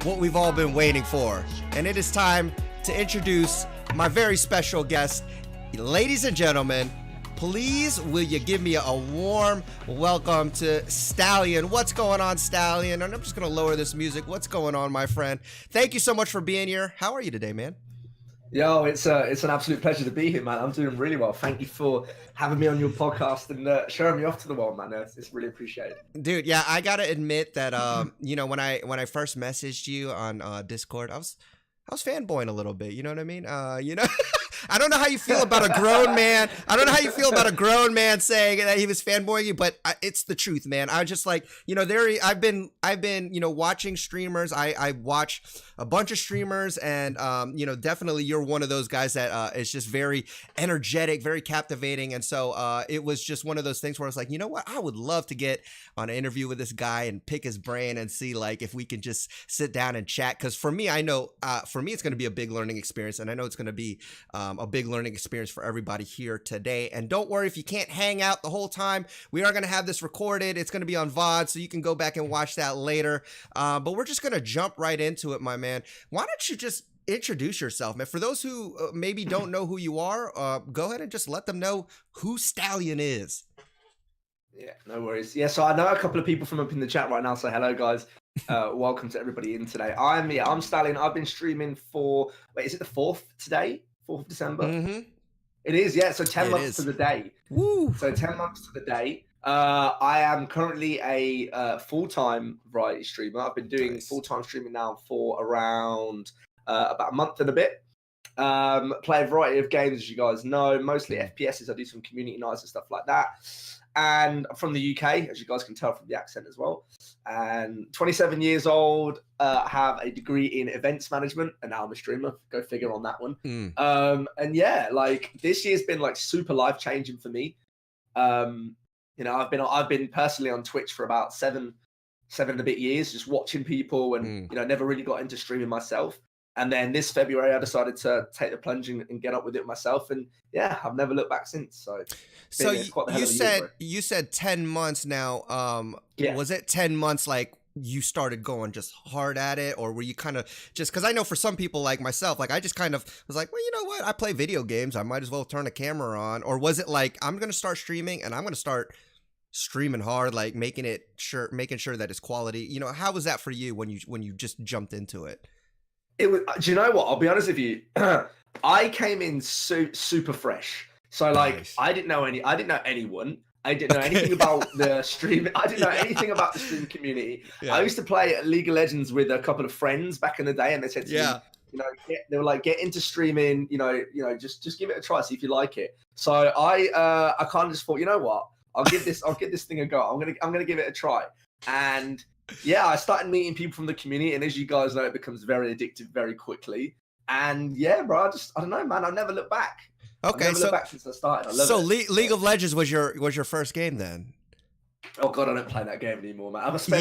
what we've all been waiting for. And it is time to introduce my very special guest. Ladies and gentlemen, please will you give me a warm welcome to Stallion. What's going on, Stallion? And I'm just going to lower this music. What's going on, my friend? Thank you so much for being here. How are you today, man? Yo, it's an absolute pleasure to be here, man. I'm doing really well. Thank you for having me on your podcast and showing me off to the world, man. It's really appreciated. Dude, yeah, I gotta admit that when I first messaged you on Discord, I was fanboying a little bit. You know what I mean? I don't know how you feel about a grown man. I don't know how you feel about a grown man saying that he was fanboying you, but it's the truth, man. I was just like, I've been watching streamers. I watch a bunch of streamers, and definitely you're one of those guys that is just very energetic, very captivating, and so it was just one of those things where I was like, you know what, I would love to get on an interview with this guy and pick his brain and see like if we can just sit down and chat. Because for me, I know for me it's going to be a big learning experience, and I know it's going to be a big learning experience for everybody here today. And don't worry if you can't hang out the whole time. We are going to have this recorded. It's going to be on VOD, so you can go back and watch that later. But we're just going to jump right into it, my man. Why don't you just introduce yourself, man? For those who maybe don't know who you are, go ahead and just let them know who Stallion is. Yeah, no worries. Yeah, so I know a couple of people from up in the chat right now, so hello, guys. Welcome to everybody in today. I'm Stallion. I've been streaming for, is it the 4th today? 4th of December? Mm-hmm. It is, yeah. So 10 months to the day. Woo! So 10 months to the day. I am currently a full-time variety streamer. I've been doing full-time streaming now for around about a month and a bit. Play a variety of games, as you guys know, mostly FPSs. I do some community nights and stuff like that. And I'm from the UK, as you guys can tell from the accent as well. And 27 years old, have a degree in events management, and now I'm a streamer. Go figure on that one. And yeah, like this year's been like super life changing for me. I've been personally on Twitch for about seven and a bit years, just watching people, and never really got into streaming myself. And then this February, I decided to take the plunge and get up with it myself. And yeah, I've never looked back since. So you said 10 months now. Was it 10 months like you started going just hard at it, or were you kind of just, because I know for some people like myself, like I just kind of was like, well, you know what? I play video games. I might as well turn a camera on. Or was it like, I'm going to start streaming and I'm going to start streaming hard, like making sure that it's quality? How was that for you when you just jumped into it? It was. Do you know what? I'll be honest with you. I came in super fresh. So like, I didn't know anyone. I didn't know anything about the stream. I didn't know anything about the stream community. Yeah. I used to play League of Legends with a couple of friends back in the day, and they said to me, they were like, get into streaming. Just give it a try, see if you like it. So I kind of just thought, you know what? I'll give this thing a go. I'm gonna give it a try. And yeah, I started meeting people from the community, and as you guys know, it becomes very addictive very quickly. And yeah, bro, I don't know, man. I'll never look back. Okay, I've never looked back since I started. I love it. League of Legends was your first game then? Oh god, I don't play that game anymore, man. I wasted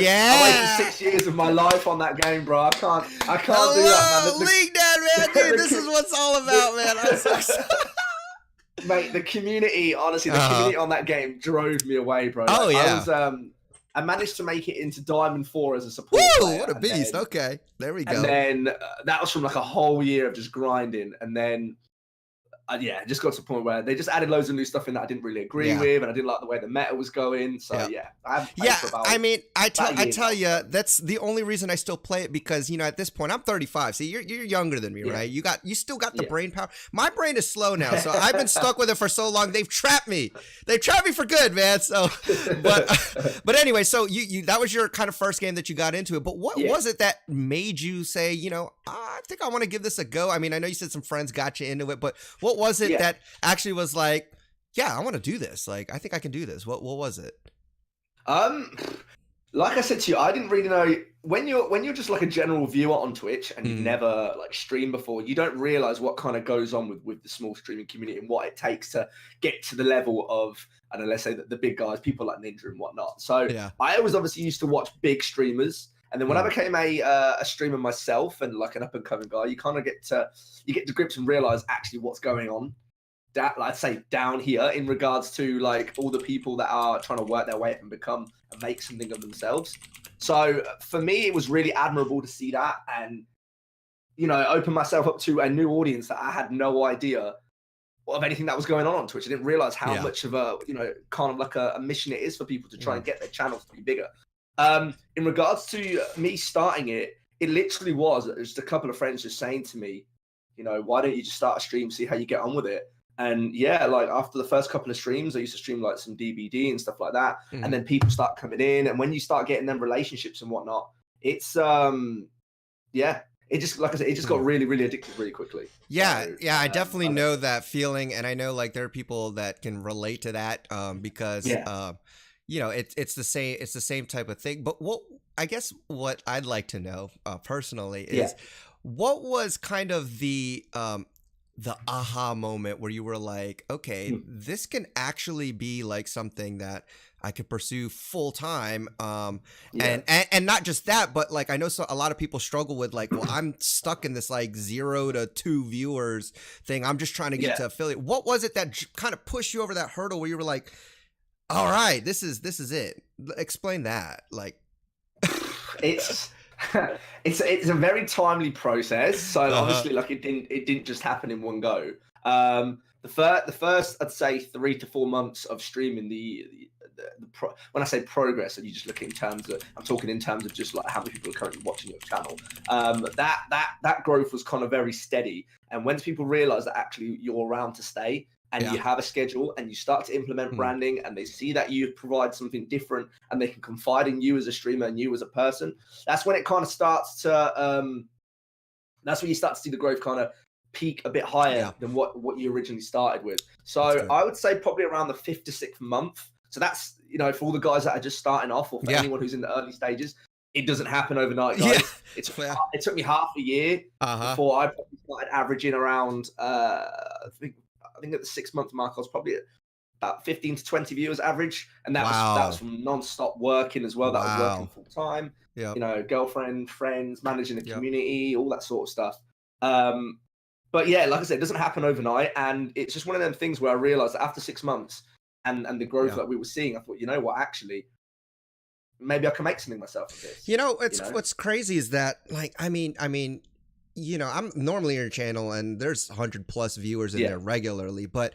6 years of my life on that game, bro. I can't do that, man. League Dad, man, dude, this is what's all about, man. I'm so excited. Mate, the community, honestly, community on that game drove me away, bro. Oh yeah. I managed to make it into Diamond 4 as a support player. What a beast. Okay, there we go. And then that was from like a whole year of just grinding. And then, it just got to the point where they just added loads of new stuff in that I didn't really agree with, and I didn't like the way the meta was going. So I tell you, that's the only reason I still play it, because at this point I'm 35. See, you're younger than me, right? You still got the brain power. My brain is slow now, so I've been stuck with it for so long. They've trapped me. They've trapped me for good, man. So, but anyway, so you that was your kind of first game that you got into it. But what was it that made you say, I think I want to give this a go? I mean, I know you said some friends got you into it, but what was it that actually was like, yeah, I want to do this? Like, I think I can do this. What was it? Like I said to you, I didn't really know when you're just like a general viewer on Twitch and you've never like streamed before, you don't realize what kind of goes on with the small streaming community and what it takes to get to the level of, I don't know, let's say the big guys, people like Ninja and whatnot. So I was obviously used to watch big streamers. And then when I became a streamer myself and like an up and coming guy, you kind of get to grips and realize actually what's going on. I'd say down here in regards to like all the people that are trying to work their way up and become and make something of themselves. So for me, it was really admirable to see that, and open myself up to a new audience that I had no idea of anything that was going on Twitch. I didn't realize how Yeah. much of a, kind of like a mission it is for people to try and get their channels to be bigger. In regards to me starting it, it literally was just a couple of friends just saying to me, why don't you just start a stream, see how you get on with it? And yeah, like after the first couple of streams, I used to stream like some DBD and stuff like that. And then people start coming in. And when you start getting them relationships and whatnot, it's, yeah, it just, like I said, it just got really, really addictive really quickly. Yeah, So, yeah, I definitely know that feeling, and I know like there are people that can relate to that because Yeah. it's the same type of thing. But I guess what I'd like to know personally is what was kind of the aha moment where you were like, okay, this can actually be like something that I could pursue full time. And not just that, but like I know a lot of people struggle with like, well, I'm stuck in this like 0 to 2 viewers thing. I'm just trying to get to affiliate. What was it that kind of pushed you over that hurdle where you were like, all right, this is it. Explain that. Like, it's it's a very timely process. So obviously, like it didn't just happen in one go. The first I'd say 3 to 4 months of streaming, when I say progress, and you just look in terms of, I'm talking in terms of just like how many people are currently watching your channel. That growth was kind of very steady. And once people realize that actually you're around to stay, and you have a schedule, and you start to implement branding, and they see that you provide something different, and they can confide in you as a streamer and you as a person, that's when it kind of starts to, that's when you start to see the growth kind of peak a bit higher than what you originally started with. So I would say probably around the 5th to 6th month. So that's, for all the guys that are just starting off, or for anyone who's in the early stages, it doesn't happen overnight, guys. It took me half a year before I probably started averaging around, I think at the 6-month mark, I was probably at about 15 to 20 viewers average. And that was from non-stop working as well. That was working full time, girlfriend, friends, managing the community, all that sort of stuff. But yeah, like I said, it doesn't happen overnight. And it's just one of them things where I realized that after 6 months and the growth that we were seeing, I thought, you know what, actually, maybe I can make something myself of this. What's crazy is that, like, I mean, I'm normally on your channel and there's 100+ viewers in there regularly, but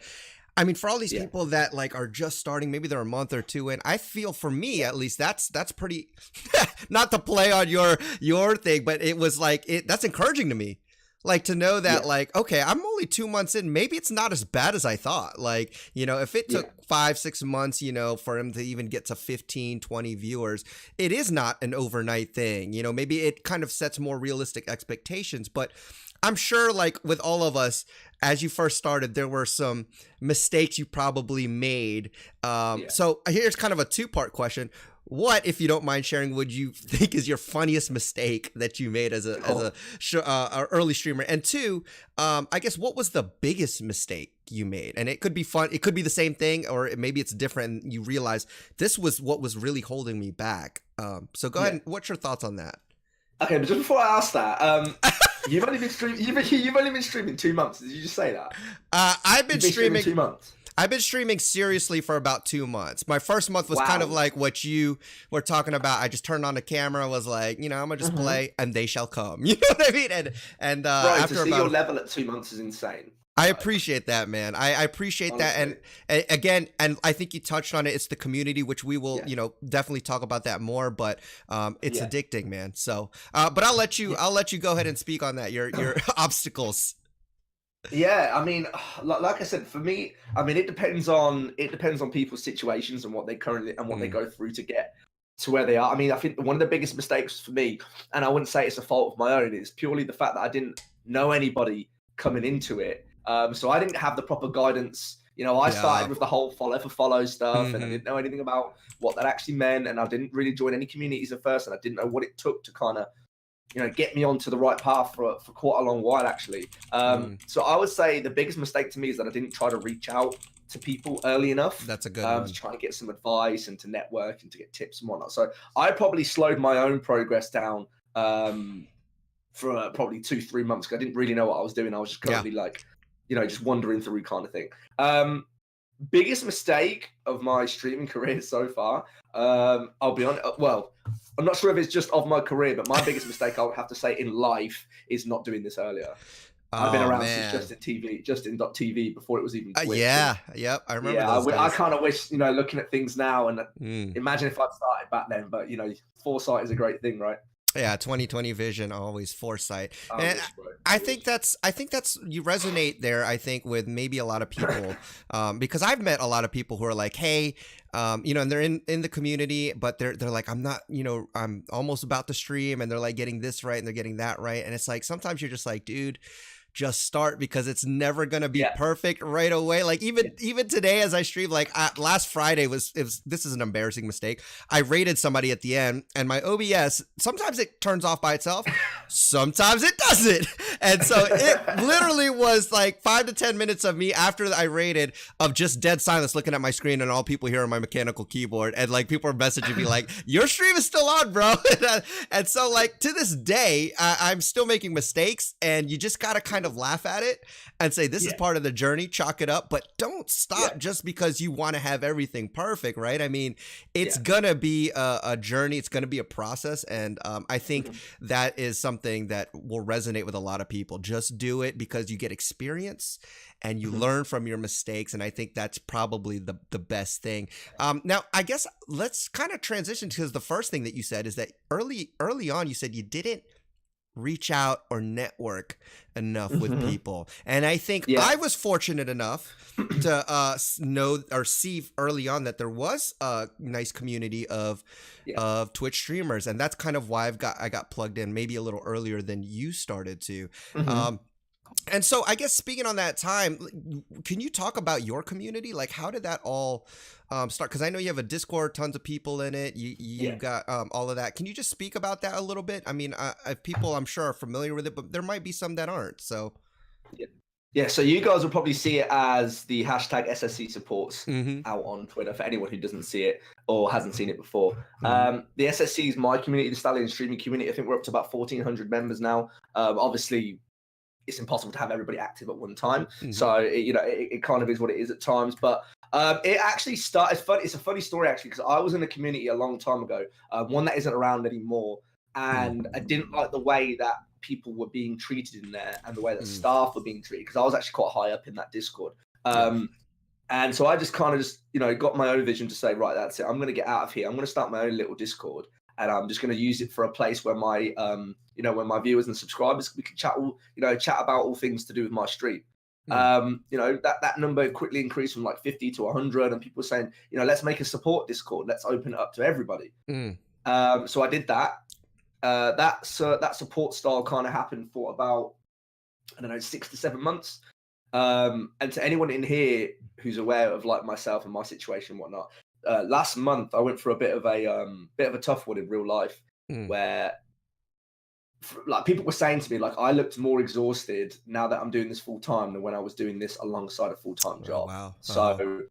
I mean, for all these people that like are just starting, maybe they're a month or two in, I feel for me at least that's pretty, not to play on your thing, but it was like that's encouraging to me. Like to know that like, okay, I'm only 2 months in. Maybe it's not as bad as I thought. Like, if it took 5-6 months, for him to even get to 15, 20 viewers, it is not an overnight thing. Maybe it kind of sets more realistic expectations, but I'm sure like with all of us, as you first started, there were some mistakes you probably made. So here's kind of a 2-part question. What, if you don't mind sharing, would you think is your funniest mistake that you made as a early streamer? And 2, I guess, what was the biggest mistake you made? And it could be fun. It could be the same thing, or maybe it's different. And you realize this was what was really holding me back. So go ahead. And what's your thoughts on that? Okay, but just before I ask that, you've only been streaming. You've only been streaming 2 months. Did you just say that? I've been streaming 2 months. I've been streaming seriously for about 2 months. My first month was kind of like what you were talking about. I just turned on the camera, was like, I'm gonna just play, and they shall come. You know what I mean? And bro, after to see your level at 2 months is insane. I appreciate that, man. I appreciate that, and again, and I think you touched on it. It's the community, which we will, definitely talk about that more. But it's addicting, man. So, but I'll let you go ahead and speak on that. Your obstacles. Yeah, I mean, like I said, for me, I mean, it depends on people's situations and what they currently and what they go through to get to where they are. I mean, I think one of the biggest mistakes for me, and I wouldn't say it's a fault of my own, is purely the fact that I didn't know anybody coming into it. So I didn't have the proper guidance. I started with the whole follow for follow stuff, and I didn't know anything about what that actually meant, and I didn't really join any communities at first, and I didn't know what it took to kind of get me onto the right path for quite a long while, actually. So I would say the biggest mistake to me is that I didn't try to reach out to people early enough. That's a good one. To try and get some advice and to network and to get tips and whatnot. So I probably slowed my own progress down for probably 2-3 months because I didn't really know what I was doing. I was just currently like just wandering through kind of thing. Biggest mistake of my streaming career so far. I'll be honest. Well, I'm not sure if it's just of my career, but my biggest mistake I would have to say in life is not doing this earlier. I've been Oh around since man. Justin TV before it was even Twitch. Yeah. Yep. I remember Yeah, those days. I kind of wish, looking at things now and Mm. imagine if I'd started back then. But foresight is a great thing, right? Yeah, 2020 vision, always foresight. Oh, And that's right. I think that's you resonate there, I think, with maybe a lot of people. Because I've met a lot of people who are like, hey, and they're in the community, but they're like, I'm not, I'm almost about to stream, and they're like getting this right and they're getting that right. And it's like sometimes you're just like, dude, just start, because it's never gonna be perfect right away. Like even today as I stream, like last Friday this is an embarrassing mistake. I rated somebody at the end, and my OBS sometimes it turns off by itself, sometimes it doesn't, and so it literally was like 5 to 10 minutes of me after I rated of just dead silence, looking at my screen, and all people hear on my mechanical keyboard, and like people are messaging me like, your stream is still on, bro. And so like to this day, I'm still making mistakes, and you just gotta kind of laugh at it and say this is part of the journey, chalk it up, but don't stop just because you want to have everything perfect, right? I mean, it's gonna be a journey, it's gonna be a process, and I think that is something that will resonate with a lot of people. Just do it because you get experience and you learn from your mistakes, and I think that's probably the best thing. Now I guess let's kind of transition, because the first thing that you said is that early on you said you didn't reach out or network enough with people, and I think I was fortunate enough to know or see early on that there was a nice community of Twitch streamers, and that's kind of why I got plugged in maybe a little earlier than you started to. And so I guess speaking on that time, can you talk about your community? Like, how did that all start? Because I know you have a Discord, tons of people in it. You got all of that. Can you just speak about that a little bit? I mean, people I'm sure are familiar with it, but there might be some that aren't. So yeah. So you guys will probably see it as the hashtag SSC supports out on Twitter for anyone who doesn't see it or hasn't seen it before. The SSC is my community, the Stallion streaming community. I think we're up to about 1,400 members now. Obviously, it's impossible to have everybody active at one time. So, it kind of is what it is at times. But it actually started, it's a funny story, actually, because I was in a community a long time ago, one that isn't around anymore. And I didn't like the way that people were being treated in there and the way that staff were being treated, because I was actually quite high up in that Discord. And so I just kind of got my own vision to say, right, that's it. I'm going to get out of here. I'm going to start my own little Discord. And I'm just going to use it for a place where my, when my viewers and subscribers, we can chat about all things to do with my stream. That number quickly increased from like 50 to 100, and people were saying, let's make a support Discord. Let's open it up to everybody. So I did that. That support style kind of happened for about, 6 to 7 months. And to anyone in here who's aware of like myself and my situation and whatnot, last month I went for a bit of a tough one in real life, where like people were saying to me, like, I looked more exhausted now that I'm doing this full time than when I was doing this alongside a full-time job. Wow. So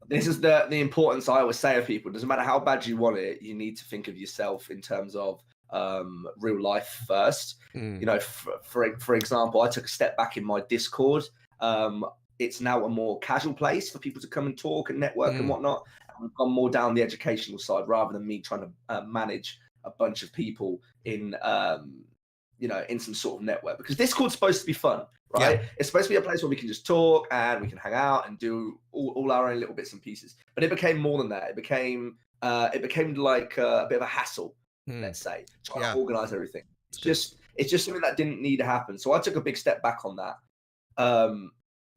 this is the importance I always say to people. Doesn't matter how bad you want it, you need to think of yourself in terms of real life first. For example, I took a step back in my Discord. It's now a more casual place for people to come and talk and network and whatnot. I've gone more down the educational side rather than me trying to manage a bunch of people in in some sort of network, because Discord's supposed to be fun, right? It's supposed to be a place where we can just talk and we can hang out and do all our own little bits and pieces. But it became more than that. It became like a bit of a hassle, let's say, trying to organize everything. It's just something that didn't need to happen. So I took a big step back on that.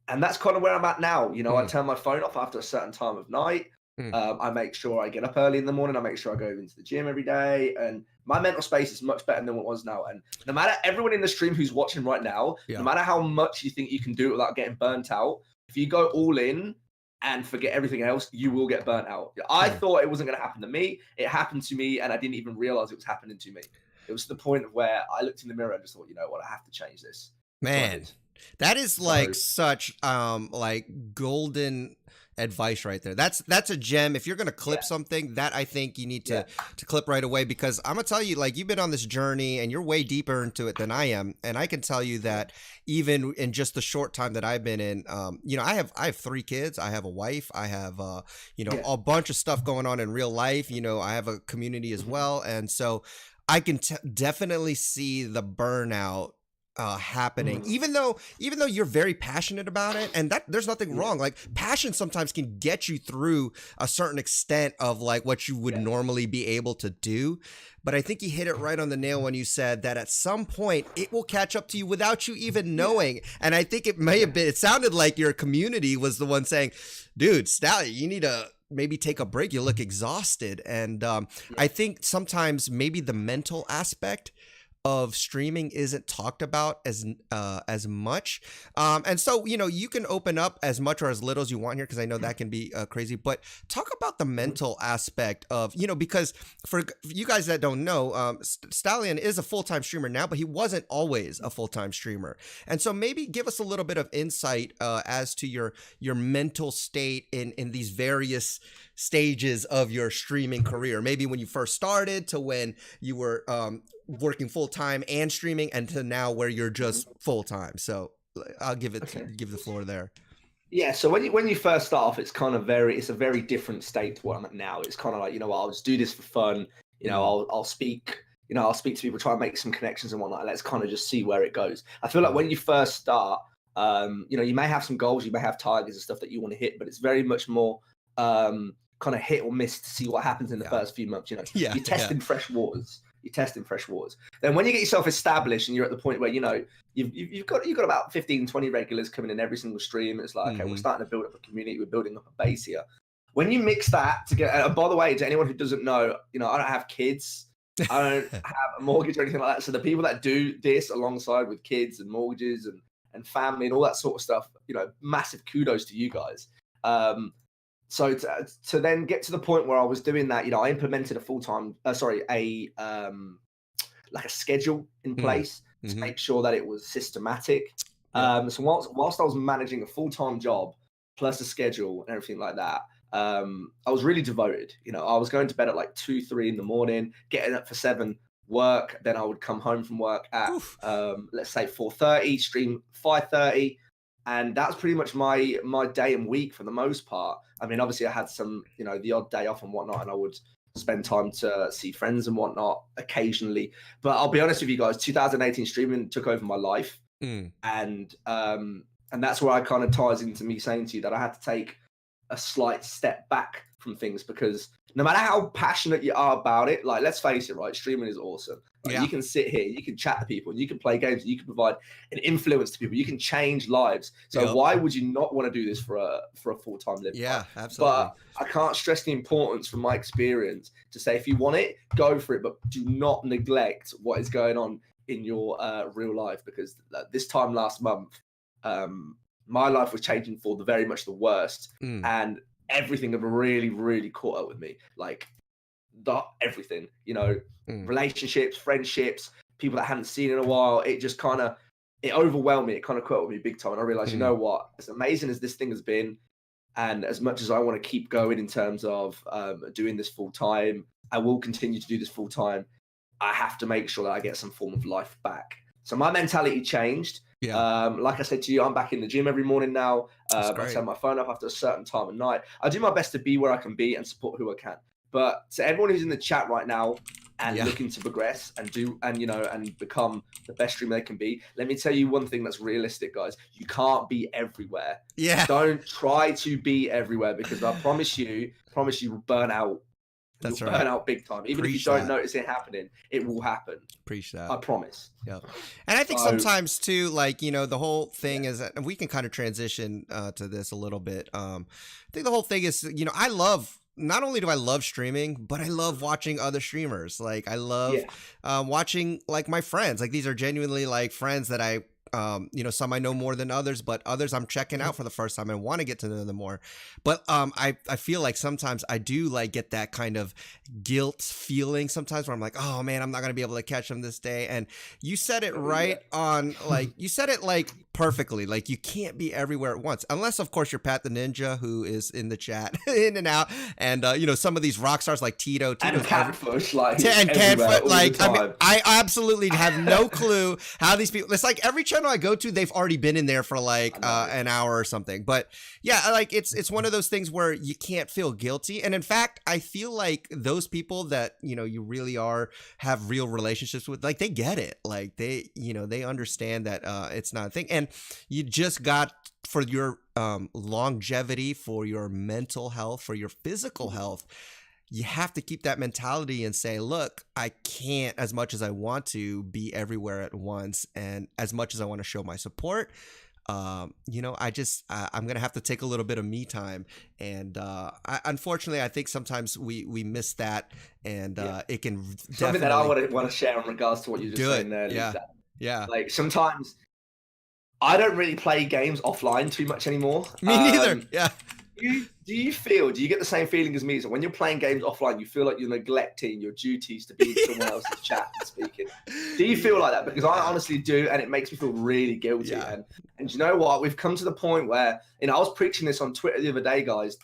And that's kind of where I'm at now. I turn my phone off after a certain time of night. I make sure I get up early in the morning. I make sure I go into the gym every day, and my mental space is much better than what it was now. And no matter everyone in the stream who's watching right now, no matter how much you think you can do without getting burnt out, if you go all in and forget everything else, you will get burnt out. I thought it wasn't going to happen to me. It happened to me, and I didn't even realize it was happening to me. It was to the point where I looked in the mirror and just thought, you know what, I have to change this. Man, that is like such like golden advice right there. That's a gem. If you're gonna clip something, that I think you need to clip right away, because I'm gonna tell you, like, you've been on this journey and you're way deeper into it than I am, and I can tell you that even in just the short time that I've been in, you know, I have 3 kids, I have a wife, I have you know, a bunch of stuff going on in real life. You know, I have a community as well, and so I can definitely see the burnout happening, even though you're very passionate about it, and that there's nothing wrong. Like, passion sometimes can get you through a certain extent of like what you would normally be able to do. But I think you hit it right on the nail when you said that at some point it will catch up to you without you even knowing. And I think it may have been, it sounded like your community was the one saying, dude, Stallion, you need to maybe take a break, you look exhausted. And I think sometimes maybe the mental aspect of streaming isn't talked about as much, and so, you know, you can open up as much or as little as you want here, because I know that can be crazy, but talk about the mental aspect of, you know, because for you guys that don't know, Stallion is a full-time streamer now, but he wasn't always a full-time streamer, and so maybe give us a little bit of insight as to your mental state in these various stages of your streaming career, maybe when you first started to when you were working full-time and streaming, and to now where you're just full-time. So I'll give the floor there. Yeah, so when you first start off, it's a very different state to what I'm at now. It's kind of like, you know what, I'll just do this for fun. You know, I'll speak to people, try and make some connections and whatnot. Let's kind of just see where it goes. I feel like when you first start, you know, you may have some goals, you may have targets and stuff that you want to hit, but it's very much more kind of hit or miss to see what happens in the first few months. You know, you're testing fresh waters. You're testing fresh waters. Then when you get yourself established and you're at the point where, you know, you've got about 15, 20 regulars coming in every single stream, it's like, okay, we're starting to build up a community, we're building up a base here. When you mix that together, and by the way, to anyone who doesn't know, you know, I don't have kids, I don't have a mortgage or anything like that. So the people that do this alongside with kids and mortgages and family and all that sort of stuff, you know, massive kudos to you guys. So to then get to the point where I was doing that, you know, I implemented a schedule in place to make sure that it was systematic. So whilst I was managing a full-time job plus a schedule and everything like that, I was really devoted. You know, I was going to bed at like 2, 3 in the morning, getting up for 7, work. Then I would come home from work at let's say 4:30, stream 5:30. And that's pretty much my day and week for the most part. I mean, obviously I had some, you know, the odd day off and whatnot, and I would spend time to see friends and whatnot occasionally. But I'll be honest with you guys, 2018 streaming took over my life. And that's where I kind of ties into me saying to you that I had to take a slight step back from things, because no matter how passionate you are about it, like, let's face it, right, streaming is awesome. Like, you can sit here, you can chat to people, you can play games, you can provide an influence to people, you can change lives. So why would you not want to do this for a full-time living? Yeah, absolutely. But I can't stress the importance from my experience to say, if you want it, go for it, but do not neglect what is going on in your real life, because this time last month, my life was changing for the very much the worst, and everything had really, really caught up with me. Like, everything, you know, relationships, friendships, people that I hadn't seen in a while. It just it overwhelmed me. It kind of caught up with me big time. And I realized, you know what, as amazing as this thing has been, and as much as I want to keep going in terms of doing this full time, I will continue to do this full time. I have to make sure that I get some form of life back. So my mentality changed. Like I said to you, I'm back in the gym every morning now. I turn my phone off after a certain time of night. I do my best to be where I can be and support who I can. But to everyone who's in the chat right now and looking to progress and become the best streamer they can be, let me tell you one thing that's realistic, guys. You can't be everywhere. Don't try to be everywhere, because I promise you will burn out. That's right. Burn out big time. Even if you don't notice it happening, it will happen. Preach that. I promise. Yeah. And I think sometimes too, like, you know, the whole thing is that, and we can kind of transition to this a little bit. I think the whole thing is, you know, not only do I love streaming, but I love watching other streamers. Like, I love watching, like, my friends. Like, these are genuinely like friends that I Some I know more than others, but others I'm checking out for the first time and want to get to know them more. But I feel like sometimes I do like get that kind of guilt feeling sometimes where I'm like, oh man, I'm not gonna be able to catch them this day. And you said it right on, like you said it like perfectly. Like you can't be everywhere at once, unless of course you're Pat the Ninja, who is in the chat in and out, and some of these rock stars like Tito and Catfish, like and Catfish, like I absolutely have no clue how these people. It's like every channel I go to, they've already been in there for like an hour or something. But yeah, like it's one of those things where you can't feel guilty. And in fact, I feel like those people that you really have real relationships with, like they get it, like they understand that it's not a thing, and you just got, for your longevity, for your mental health, for your physical health, you have to keep that mentality and say, look, I can't, as much as I want to, be everywhere at once. And as much as I want to show my support, I'm going to have to take a little bit of me time. And unfortunately, I think sometimes we miss that, and it can something that I would want to share in regards to what you just saying there. Yeah. Like sometimes I don't really play games offline too much anymore. Me neither. Yeah. Do you get the same feeling as me? So when you're playing games offline, you feel like you're neglecting your duties to be in someone else's chat and speaking. Do you feel like that? Because I honestly do, and it makes me feel really guilty. Yeah. And you know what? We've come to the point where, I was preaching this on Twitter the other day, guys.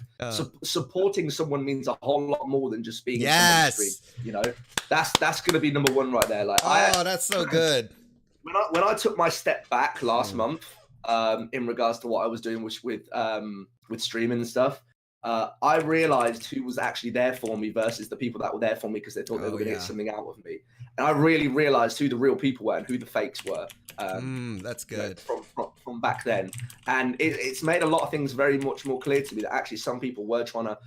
Supporting someone means a whole lot more than just being in someone's stream. That's going to be number one right there. Like, that's so good. When I took my step back last month, in regards to what I was doing with streaming and stuff, I realized who was actually there for me versus the people that were there for me because they thought they were going to get something out of me. And I really realized who the real people were and who the fakes were. That's good. From back then. And it's made a lot of things very much more clear to me that actually some people were trying to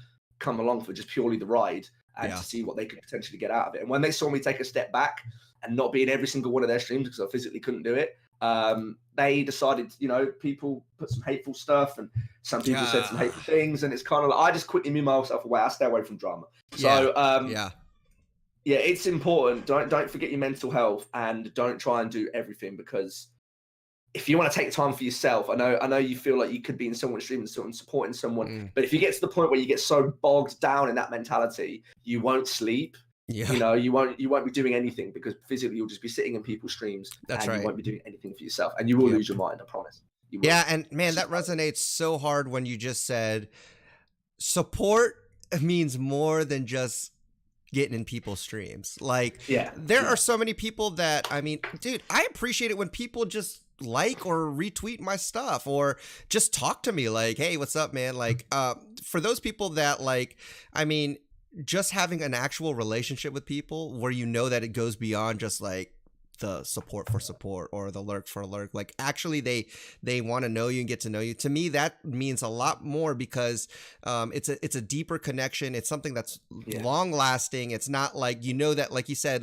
come along for just purely the ride and to see what they could potentially get out of it. And when they saw me take a step back and not be in every single one of their streams because I physically couldn't do it, they decided, people put some hateful stuff and some people said some hateful things, and it's kind of like I just quickly move myself away. I stay away from drama. So it's important. Don't forget your mental health, and don't try and do everything, because if you want to take time for yourself, I know you feel like you could be in someone's stream and supporting someone, but if you get to the point where you get so bogged down in that mentality, you won't sleep. Yeah. You won't be doing anything, because physically you'll just be sitting in people's streams. That's right. You won't be doing anything for yourself, and you will lose your mind. I promise. Yeah, and man, that resonates so hard when you just said support means more than just getting in people's streams. Like, there are so many people that, dude, I appreciate it when people just like or retweet my stuff or just talk to me like, hey, what's up, man? Like, for those people that just having an actual relationship with people where that it goes beyond just like the support for support or the lurk for lurk, like actually they want to know you and get to know you. To me, that means a lot more, because it's a deeper connection. It's something that's long lasting. It's not like, that, like you said,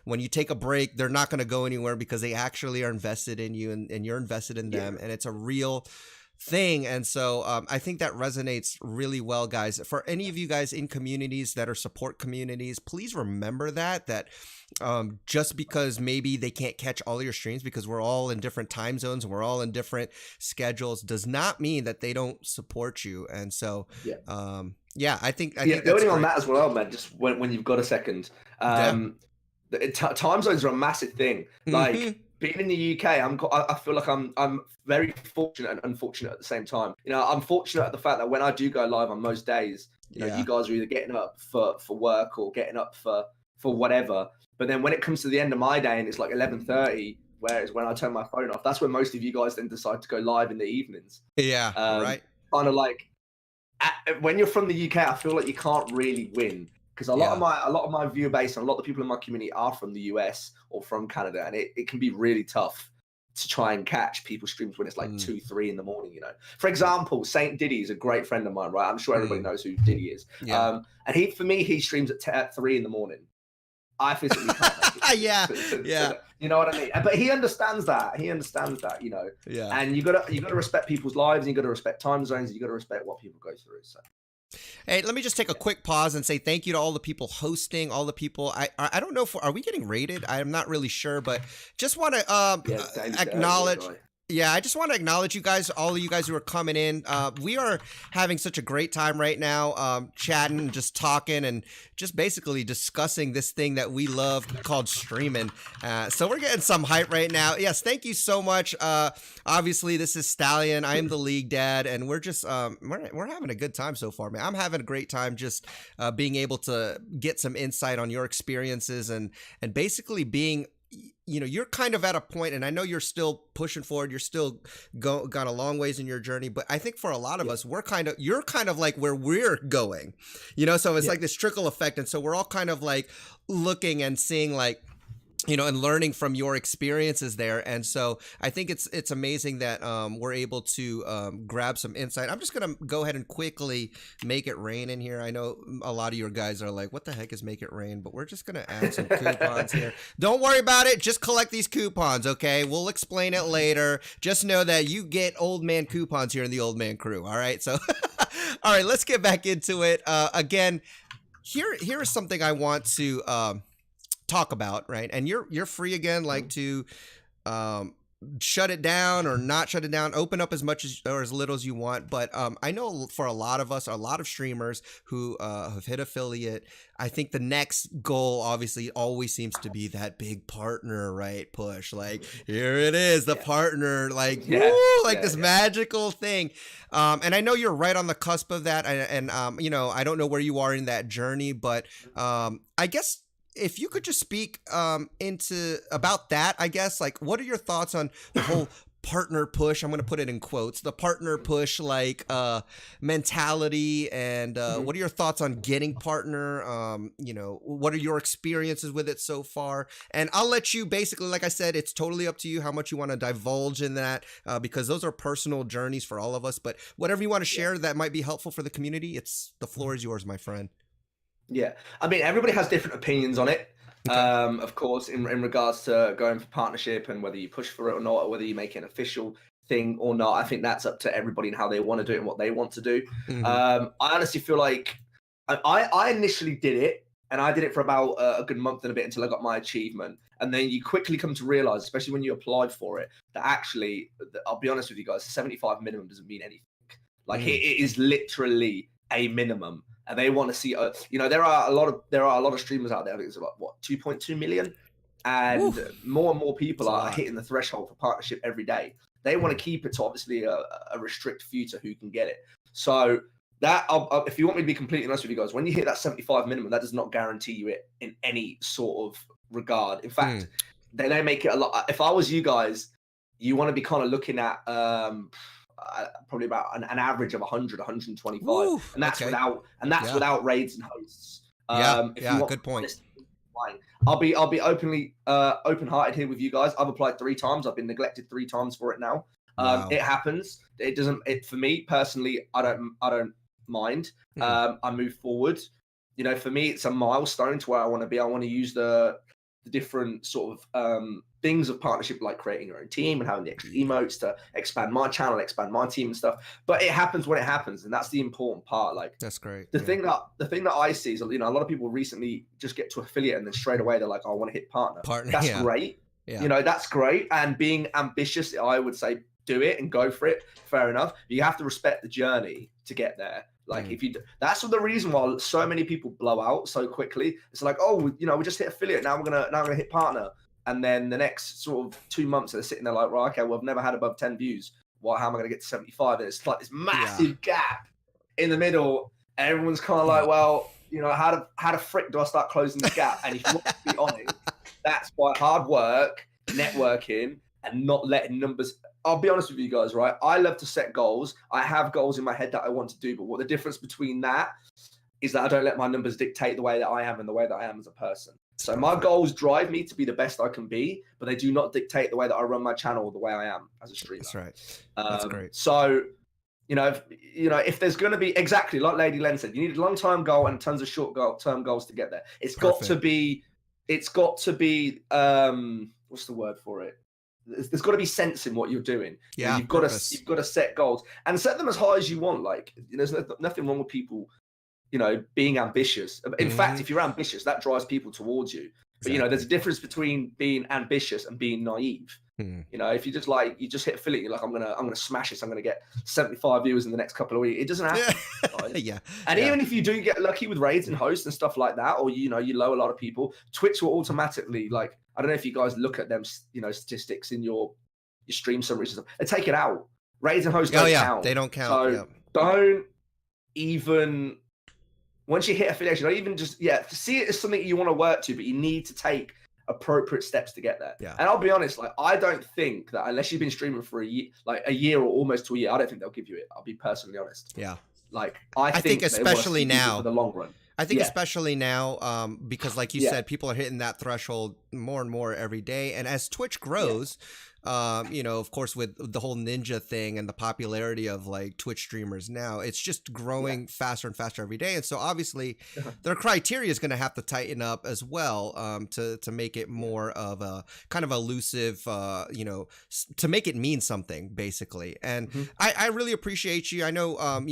when you take a break, they're not going to go anywhere because they actually are invested in you, and you're invested in them, and it's a real thing. And so I think that resonates really well, guys. For any of you guys in communities that are support communities, please remember that just because maybe they can't catch all of your streams because we're all in different time zones and we're all in different schedules does not mean that they don't support you. And so I think building on that as well, man, just when you've got a second, time zones are a massive thing. Like, being in the UK, I feel like I'm very fortunate and unfortunate at the same time. I'm fortunate at the fact that when I do go live on most days, you guys are either getting up for work or getting up for whatever. But then when it comes to the end of my day and it's like 11:30, whereas when I turn my phone off, that's when most of you guys then decide to go live in the evenings. Yeah, right. Kind of like when you're from the UK, I feel like you can't really win. Because a lot of my viewer base and a lot of the people in my community are from the US or from Canada, and it can be really tough to try and catch people's streams when it's like 2, 3 in the morning. For example, Saint Diddy is a great friend of mine, right? I'm sure everybody knows who Diddy is. Yeah. And he streams at 3 in the morning. I physically can't make it. You know what I mean? But he understands that. Yeah. And you gotta respect people's lives, and you gotta respect time zones, and you gotta respect what people go through. So. Hey, let me just take a quick pause and say thank you to all the people hosting, all the people. I don't know if are we getting rated. I'm not really sure, but just want to Yeah, Daily acknowledge. guy. Yeah, I just want to acknowledge you guys, all of you guys who are coming in. We are having such a great time right now, chatting and just talking and just basically discussing this thing that we love called streaming. So we're getting some hype right now. Yes, thank you so much. Obviously, this is Stallion. I am the league dad, and we're just we're having a good time so far, man. I'm having a great time just being able to get some insight on your experiences and basically being, you know, you're kind of at a point, and I know you're still pushing forward, you're still got a long ways in your journey, but I think for a lot of us, you're kind of like where we're going, you know, so it's like this trickle effect, and so we're all kind of like looking and seeing, like, you know, and learning from your experiences there. And so I think it's amazing that we're able to grab some insight. I'm just gonna go ahead and quickly make it rain in here. I know a lot of your guys are like, what the heck is make it rain? But we're just gonna add some coupons here. Don't worry about it, just collect these coupons, okay? We'll explain it later. Just know that you get old man coupons here in the old man crew. All right, so all right, let's get back into it. Again, here is something I want to talk about, right? And you're free again, like, to shut it down or not shut it down, open up as much as or as little as you want. But I know for a lot of us, a lot of streamers who have hit affiliate, I think the next goal obviously always seems to be that big partner, right? Push, like, here it is, the partner, like, woo, like this magical thing. And I know you're right on the cusp of that, and you know, I don't know where you are in that journey, but I guess if you could just speak into about that, I guess, like, what are your thoughts on the whole partner push? I'm going to put it in quotes, the partner push, like, mentality, and what are your thoughts on getting partner? You know, what are your experiences with it so far? And I'll let you basically, like I said, it's totally up to you how much you want to divulge in that, because those are personal journeys for all of us. But whatever you want to share that might be helpful for the community, the floor is yours, my friend. Yeah, I mean, everybody has different opinions on it. Okay. Of course, in regards to going for partnership and whether you push for it or not, or whether you make it an official thing or not, I think that's up to everybody and how they want to do it and what they want to do. I honestly feel like I initially did it, and I did it for about a good month and a bit until I got my achievement. And then you quickly come to realize, especially when you applied for it, that actually, I'll be honest with you guys, 75 minimum doesn't mean anything. Like, it is literally a minimum. And they want to see, you know, there are a lot of streamers out there. I think it's about, what, 2.2 million, and more people are hitting the threshold for partnership every day. They want to keep it to obviously a restrict few to who can get it. So that, if you want me to be completely honest with you guys, when you hit that 75 minimum, that does not guarantee you it in any sort of regard. In fact, they make it a lot. If I was you guys, you want to be kind of looking at probably about an average of 100, 125. Ooh, and that's without raids and hosts. Good point. I'll be open-hearted here with you guys. I've applied 3 times. I've been neglected 3 times for it now. It happens. It doesn't. For me personally, I don't mind. I move forward. You know, for me, it's a milestone to where I want to be. I want to use the different sort of things of partnership, like creating your own team and having the extra emotes to expand my channel, expand my team and stuff. But it happens when it happens, and that's the important part. Like, that's great. The thing that I see is, you know, a lot of people recently just get to affiliate and then straight away they're like, oh, I want to hit partner. That's great. You know, that's great. And being ambitious, I would say, do it and go for it. Fair enough. But you have to respect the journey to get there. Like, if you, that's the reason why so many people blow out so quickly. It's like, oh, you know, we just hit affiliate. Now we're gonna hit partner. And then the next sort of 2 months, they're sitting there like, right, okay, well, I've never had above 10 views. Well, how am I going to get to 75? And it's like this massive gap in the middle. And everyone's kind of like, well, you know, how the frick do I start closing the gap? And if you want to be honest, that's by hard work, networking, and not letting numbers. I'll be honest with you guys, right? I love to set goals. I have goals in my head that I want to do. But what the difference between that is that I don't let my numbers dictate the way that I am and the way that I am as a person. So my goals drive me to be the best I can be, but they do not dictate the way that I run my channel or the way I am as a streamer. That's right. That's great. So, you know, if there's going to be, exactly like Lady Len said, you need a long-term goal and tons of short-term goals to get there. It's got to be, what's the word for it? there's got to be sense in what you're doing. Yeah, You've purpose. got to set goals and set them as high as you want. Like, there's nothing wrong with people, being ambitious. In fact, if you're ambitious, that drives people towards you. But Exactly. there's a difference between being ambitious and being naive. If you just hit affiliate, you're like, I'm gonna smash this. I'm gonna get 75 viewers in the next couple of weeks. It doesn't happen. Right? Yeah. And even if you do get lucky with raids and hosts and stuff like that, or you low a lot of people, Twitch will automatically, like, I don't know if you guys look at them, statistics in your stream summaries and stuff. They take it out. Raids and hosts don't count. They don't count. So don't even, once you hit affiliation, don't even just see it as something you want to work to, but you need to take appropriate steps to get there. Yeah. And I'll be honest, like, I don't think that unless you've been streaming for a year or almost 2 years, I don't think they'll give you it. I'll be personally honest. Yeah. Like, I think especially now for the long run. I think especially now, because like you said, people are hitting that threshold more and more every day. And as Twitch grows, of course, with the whole ninja thing and the popularity of like Twitch streamers now, it's just growing faster and faster every day. And so obviously their criteria is going to have to tighten up as well, to make it more of a kind of elusive, to make it mean something basically. And I really appreciate you. I know,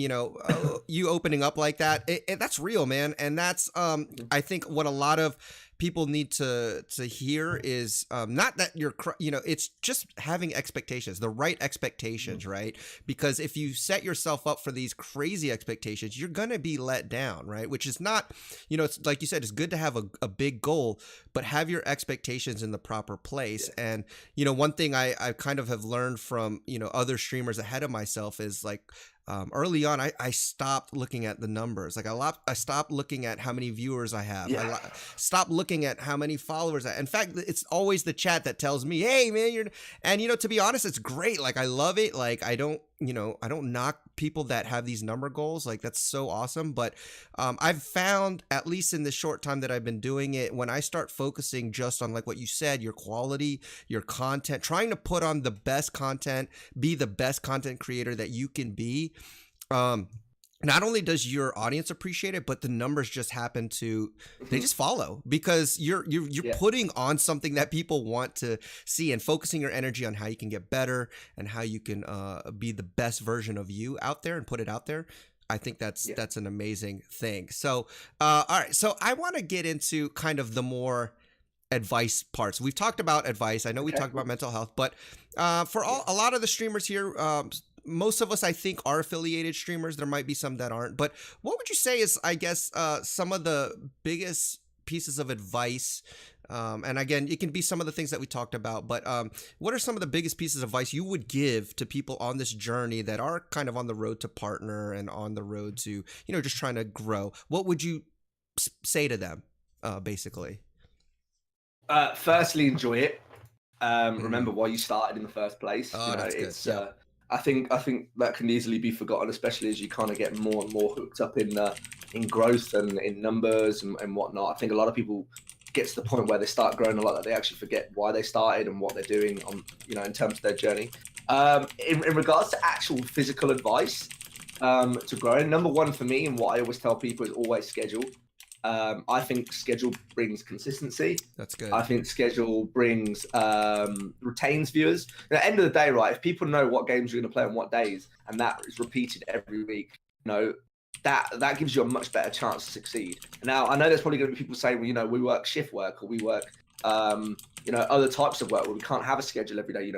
you opening up like that, that's real, man. And that's, I think what a lot of people need to hear is not that you're, it's just having expectations, the right expectations, right? Because if you set yourself up for these crazy expectations, you're going to be let down, right? Which is not, it's like you said, it's good to have a big goal, but have your expectations in the proper place. And, one thing I kind of have learned from, other streamers ahead of myself is like, early on, I stopped looking at the numbers. Like I stopped looking at how many viewers I have. I stopped looking at how many followers in fact, it's always the chat that tells me, hey man, to be honest, it's great. Like I love it. Like I don't knock people that have these number goals. Like that's so awesome. But I've found, at least in the short time that I've been doing it, when I start focusing just on like what you said, your quality, your content, trying to put on the best content, be the best content creator that you can be. Not only does your audience appreciate it, but the numbers just happen to, they just follow because you're putting on something that people want to see and focusing your energy on how you can get better and how you can be the best version of you out there and put it out there. I think that's an amazing thing. So, all right. So I want to get into kind of the more advice parts. We've talked about advice. I know we talked about mental health, but for a lot of the streamers here, most of us, I think, are affiliated streamers. There might be some that aren't. But what would you say is, I guess, some of the biggest pieces of advice? And again, it can be some of the things that we talked about. But what are some of the biggest pieces of advice you would give to people on this journey that are kind of on the road to partner and on the road to, just trying to grow? What would you say to them, basically? Firstly, enjoy it. Remember why you started in the first place. That's good. I think that can easily be forgotten, especially as you kind of get more and more hooked up in growth and in numbers and whatnot. I think a lot of people get to the point where they start growing a lot that they actually forget why they started and what they're doing on, in terms of their journey. In regards to actual physical advice to growing, number one for me and what I always tell people is always schedule. I think schedule brings consistency. That's good. I think schedule brings retains viewers. At the end of the day, right, if people know what games you're going to play on what days, and that is repeated every week, that gives you a much better chance to succeed. Now, I know there's probably going to be people saying, well, we work shift work or we work, other types of work where we can't have a schedule every day.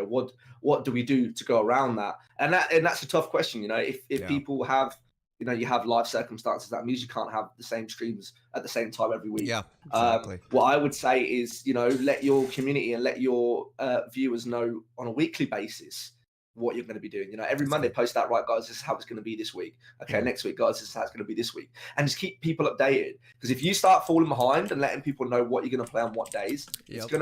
What do we do to go around that? And that's a tough question. If people have, you have life circumstances, that means you can't have the same streams at the same time every week. Yeah, exactly. What I would say is, let your community and let your viewers know on a weekly basis what you're going to be doing. Every Monday post out, right, guys, this is how it's going to be this week. Okay, next week, guys, this is how it's going to be this week. And just keep people updated. Because if you start falling behind and letting people know what you're going to play on what days, it's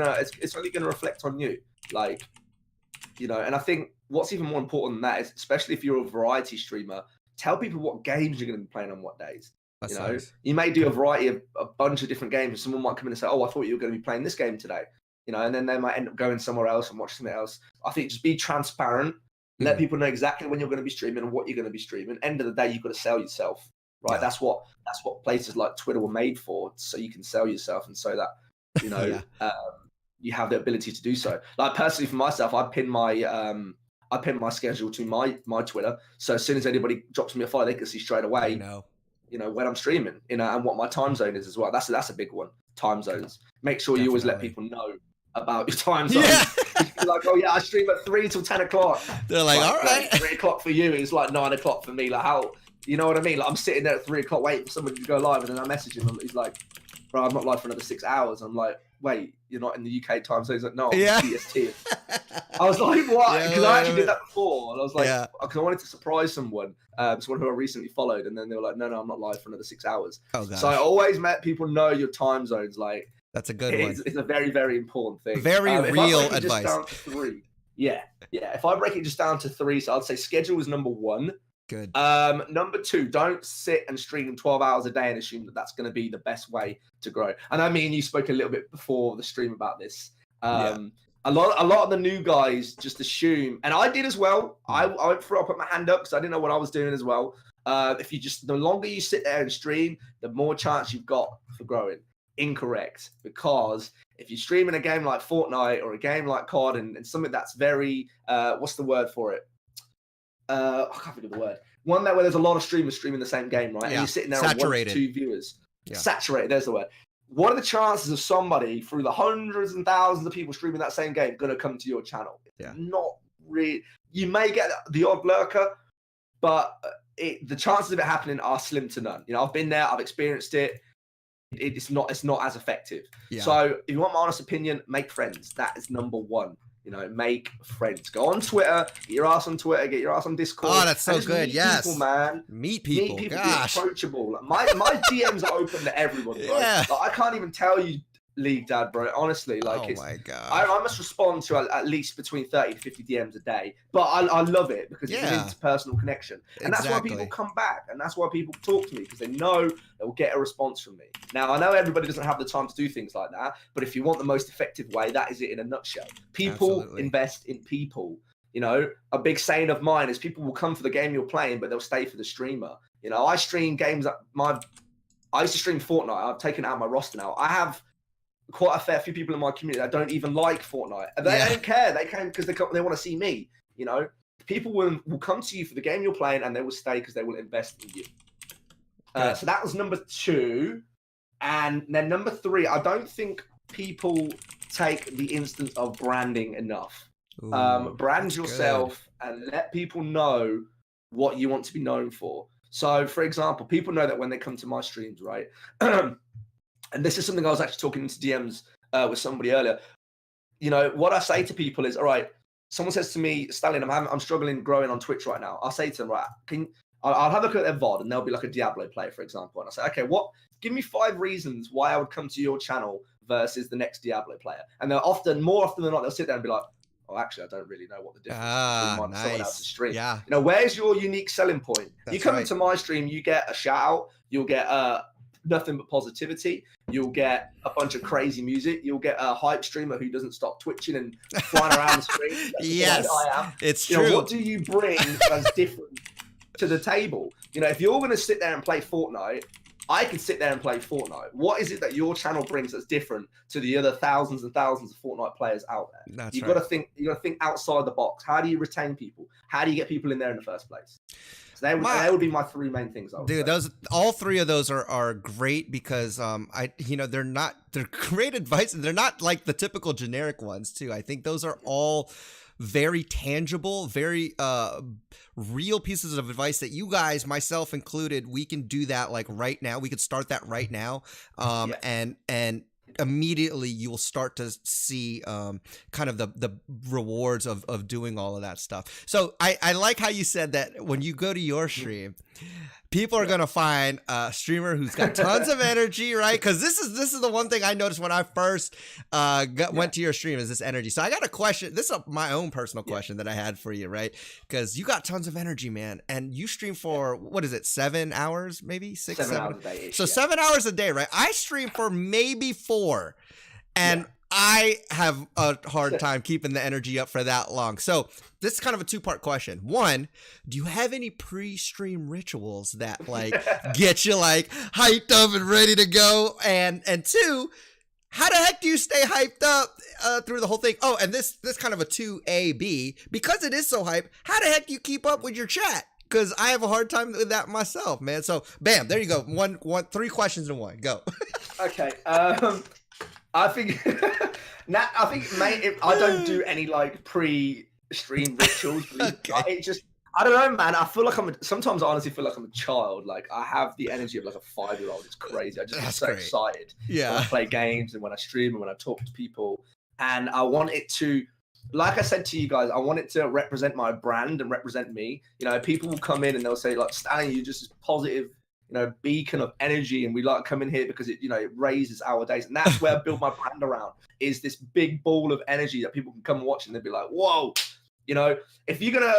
only going to reflect on you. And I think what's even more important than that is, especially if you're a variety streamer, tell people what games you're going to be playing on what days. Nice. You may do a variety of a bunch of different games, and someone might come in and say, "Oh, I thought you were going to be playing this game today," and then they might end up going somewhere else and watching something else. I think just be transparent, let people know exactly when you're going to be streaming and what you're going to be streaming. End of the day, you've got to sell yourself, right? Yeah. That's what places like Twitter were made for, so you can sell yourself, and so that you have the ability to do so. Like personally for myself, I pin my schedule to my Twitter. So as soon as anybody drops me a follow, they can see straight away, when I'm streaming, and what my time zone is as well. That's a big one. Time zones. Make sure you always let people know about your time zone. Yeah. Like, oh yeah, I stream at 3 till 10 o'clock. They're like, all right. 3 o'clock for you is like 9 o'clock for me. Like how, you know what I mean? Like I'm sitting there at 3 o'clock waiting for somebody to go live, and then I message him and he's like, bro, I'm not live for another 6 hours. I'm like, wait, you're not in the UK time zone? He's like, no, I'm CST. I was like, what? Because I actually did that before, and I was like, because I wanted to surprise someone, someone who I recently followed, and then they were like, no, I'm not live for another 6 hours. Oh, gosh. So I always let people know your time zones. Like that's a good one. It's a very, very important thing. Very real advice. Just down to 3. Yeah. If I break it just down to 3, so I'd say schedule is number 1. Good. Number 2, don't sit and stream 12 hours a day and assume that that's going to be the best way to grow. And I mean, you spoke a little bit before the stream about this. A lot of the new guys just assume, and I did as well. I went through, I put my hand up because I didn't know what I was doing as well. The longer you sit there and stream, the more chance you've got for growing. Incorrect, because if you're streaming a game like Fortnite or a game like COD and something that's very what's the word for it? I can't think of the word. One where there's a lot of streamers streaming the same game, right? And you're sitting there on 1 to 2 viewers. Saturated, there's the word. What are the chances of somebody through the hundreds and thousands of people streaming that same game going to come to your channel? Not really. You may get the odd lurker, but the chances of it happening are slim to none. I've been there, I've experienced it. It's not as effective. So if you want my honest opinion, make friends. That is number 1. Make friends. Go on Twitter, get your ass on Twitter, get your ass on Discord. Oh, that's so good. Meet people, man. Meet people. Gosh. Be approachable. Like, my DMs are open to everyone, bro. Like, I can't even tell you, League Dad, bro. Honestly, like, my God. I must respond to at least between 30 to 50 DMs a day. But I love it because it's an interpersonal connection. And that's why people come back. And that's why people talk to me, because they know they'll get a response from me. Now, I know everybody doesn't have the time to do things like that, but if you want the most effective way, that is it in a nutshell. People invest in people. A big saying of mine is people will come for the game you're playing, but they'll stay for the streamer. I stream games that I used to stream Fortnite. I've taken it out of my roster now. I have quite a fair few people in my community that don't even like Fortnite. They don't care. They came because they want to see me. People will come to you for the game you're playing, and they will stay because they will invest in you. So that was number 2. And then number 3, I don't think people take the instance of branding enough. Brand yourself and let people know what you want to be known for. So, for example, people know that when they come to my streams, right? And this is something I was actually talking into DMs with somebody earlier. What I say to people is, all right, someone says to me, Stallion, I'm struggling growing on Twitch right now. I'll say to them, right, I'll have a look at their VOD, and they'll be like a Diablo player, for example. And I say, okay, give me 5 reasons why I would come to your channel versus the next Diablo player. And they'll more often than not, they'll sit there and be like, oh, actually, I don't really know what the difference is between someone else's stream. Yeah. Where's your unique selling point? You come into my stream, you get a shout out, you'll get nothing but positivity. You'll get a bunch of crazy music. You'll get a hype streamer who doesn't stop twitching and flying around the screen. Yes, I am. It's true. What do you bring that's different to the table? If you're going to sit there and play Fortnite, I can sit there and play Fortnite. What is it that your channel brings that's different to the other thousands and thousands of Fortnite players out there? You've got to think. You got to think outside the box. How do you retain people? How do you get people in there in the first place? So they would be my 3 main things. Dude, all 3 of those are great because they're great advice, and they're not like the typical generic ones too. I think those are all very tangible, very real pieces of advice that you guys, myself included, we can do that like right now. We could start that right now, and immediately you will start to see kind of the rewards of doing all of that stuff. So I like how you said that when you go to your stream, people are going to find a streamer who's got tons of energy, right? Because this is the one thing I noticed when I first went to your stream, is this energy. So I got a question. This is my own personal question that I had for you, right? Because you got tons of energy, man. And you stream for, what is it, 7 hours, maybe? 6, 7 hours a day. So 7 hours a day, right? I stream for maybe 4. And I have a hard time keeping the energy up for that long. So this is kind of a 2-part question. 1, do you have any pre-stream rituals that like get you like hyped up and ready to go? And 2, how the heck do you stay hyped up through the whole thing? Oh, and this kind of a 2AB, because it is so hype, how the heck do you keep up with your chat? Because I have a hard time with that myself, man. So, bam, there you go. Three questions in one. Go. Okay. I think mate, I don't do any like pre-stream rituals. Okay. I don't know, man. I feel like sometimes I honestly feel like I'm a child. Like I have the energy of like a 5-year-old. It's crazy. I just get so excited when I play games and when I stream and when I talk to people. And I want it to, like I said to you guys, I want it to represent my brand and represent me. You know, people will come in and they'll say like, Stallion, you're just this positive, you know, beacon of energy, and we like come in here because it, you know, it raises our days. And that's where I build my brand around, is this big ball of energy that people can come and watch and they'll be like, whoa, you know, if you're gonna,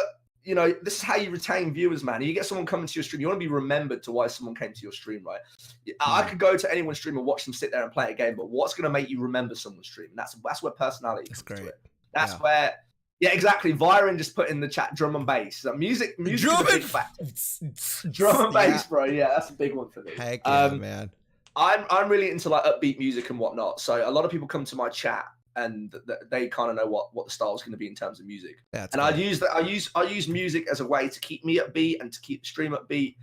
you know, this is how you retain viewers, man. You get someone coming to your stream, you want to be remembered to why someone came to your stream, right? I could go to anyone's stream and watch them sit there and play a game, but what's going to make you remember someone's stream? And that's where personality comes to it. That's where, yeah, exactly. Vyron just put in the chat drum and bass. So music is a big factor. Drum and bass, bro. Yeah, that's a big one for me. Heck yeah, man. I'm really into like upbeat music and whatnot. So a lot of people come to my chat and they kind of know what the style is going to be in terms of music. And I use music as a way to keep me upbeat and to keep the stream upbeat.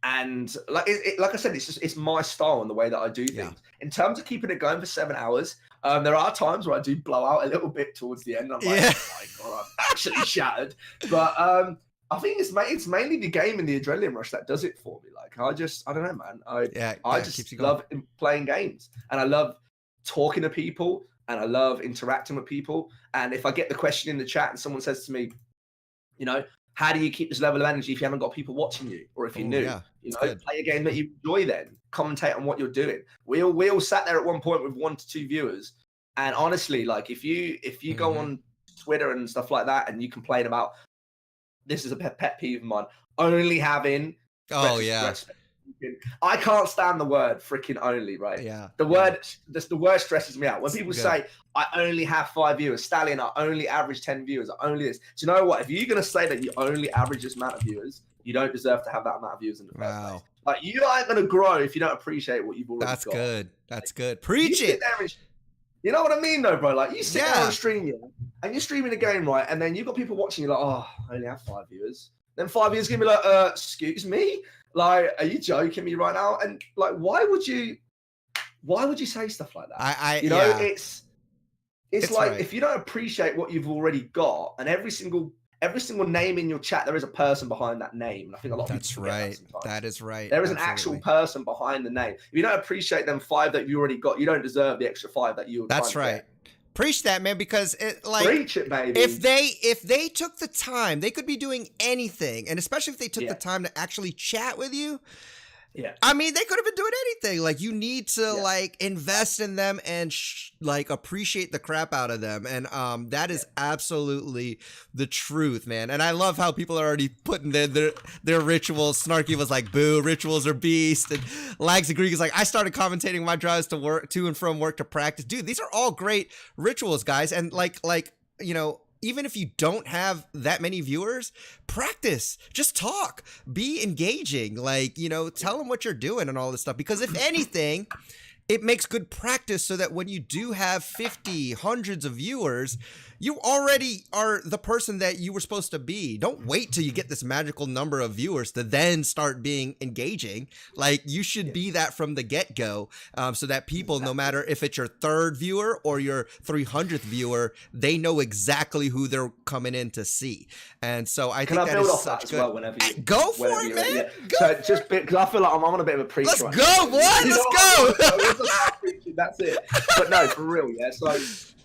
And like like I said, it's my style and the way that I do things. In terms of keeping it going for 7 hours, there are times where I do blow out a little bit towards the end. I'm like, oh my God, I'm actually shattered. But I think it's mainly the game and the adrenaline rush that does it for me. Like I don't know, man. I just love playing games, and I love talking to people, and I love interacting with people. And if I get the question in the chat and someone says to me, you know, how do you keep this level of energy if you haven't got people watching you, or if you're new? You know, play a game that you enjoy, then commentate on what you're doing. We all sat there at one point with 1 to 2 viewers, and honestly, like if you go on Twitter and stuff like that and you complain about, this is a pet peeve of mine, only having I can't stand the word freaking only, right? The word stresses me out. When people say, I only have 5 viewers, Stallion, I only average 10 viewers, I only this. Do you know what? If you're going to say that you only average this amount of viewers, you don't deserve to have that amount of viewers in the first place. Like, you aren't going to grow if you don't appreciate what you've already got. That's good. That's good. Preach it. You know what I mean, though, bro? Like, you sit there on stream, and you're streaming a game, right? And then you've got people watching you like, oh, I only have 5 viewers. Then 5 viewers going to be like, excuse me? Like, are you joking me right now? And like, why would you say stuff like that? It's like, if you don't appreciate what you've already got, and every single name in your chat, there is a person behind that name. And I think a lot of people forget that sometimes. That is right. There is an actual person behind the name. If you don't appreciate them 5 that you already got, you don't deserve the extra 5 that you. That's right. Preach that, man, because preach it, baby. If they took the time, they could be doing anything, and especially if they took the time to actually chat with you. Yeah, I mean, they could have been doing anything. Like, you need to like invest in them and like appreciate the crap out of them, and that is absolutely the truth, man. And I love how people are already putting their rituals. Snarky was like, "Boo, rituals are beast," and Lags Greek is like, "I started commentating my drives to and from work to practice." Dude, these are all great rituals, guys, and like you know. Even if you don't have that many viewers, practice, just talk, be engaging, like, you know, tell them what you're doing and all this stuff. Because if anything, it makes good practice so that when you do have 50, hundreds of viewers, you already are the person that you were supposed to be. Don't wait till you get this magical number of viewers to then start being engaging. Like, you should be that from the get-go, so that people, no matter if it's your 3rd viewer or your 300th viewer, they know exactly who they're coming in to see. And so I think that is such good. Well, whenever you, go for it, man. Yeah. So just because I feel like I'm on a bit of a preacher. Let's go, boy. Let's go. That's it. But no, for real, yeah. So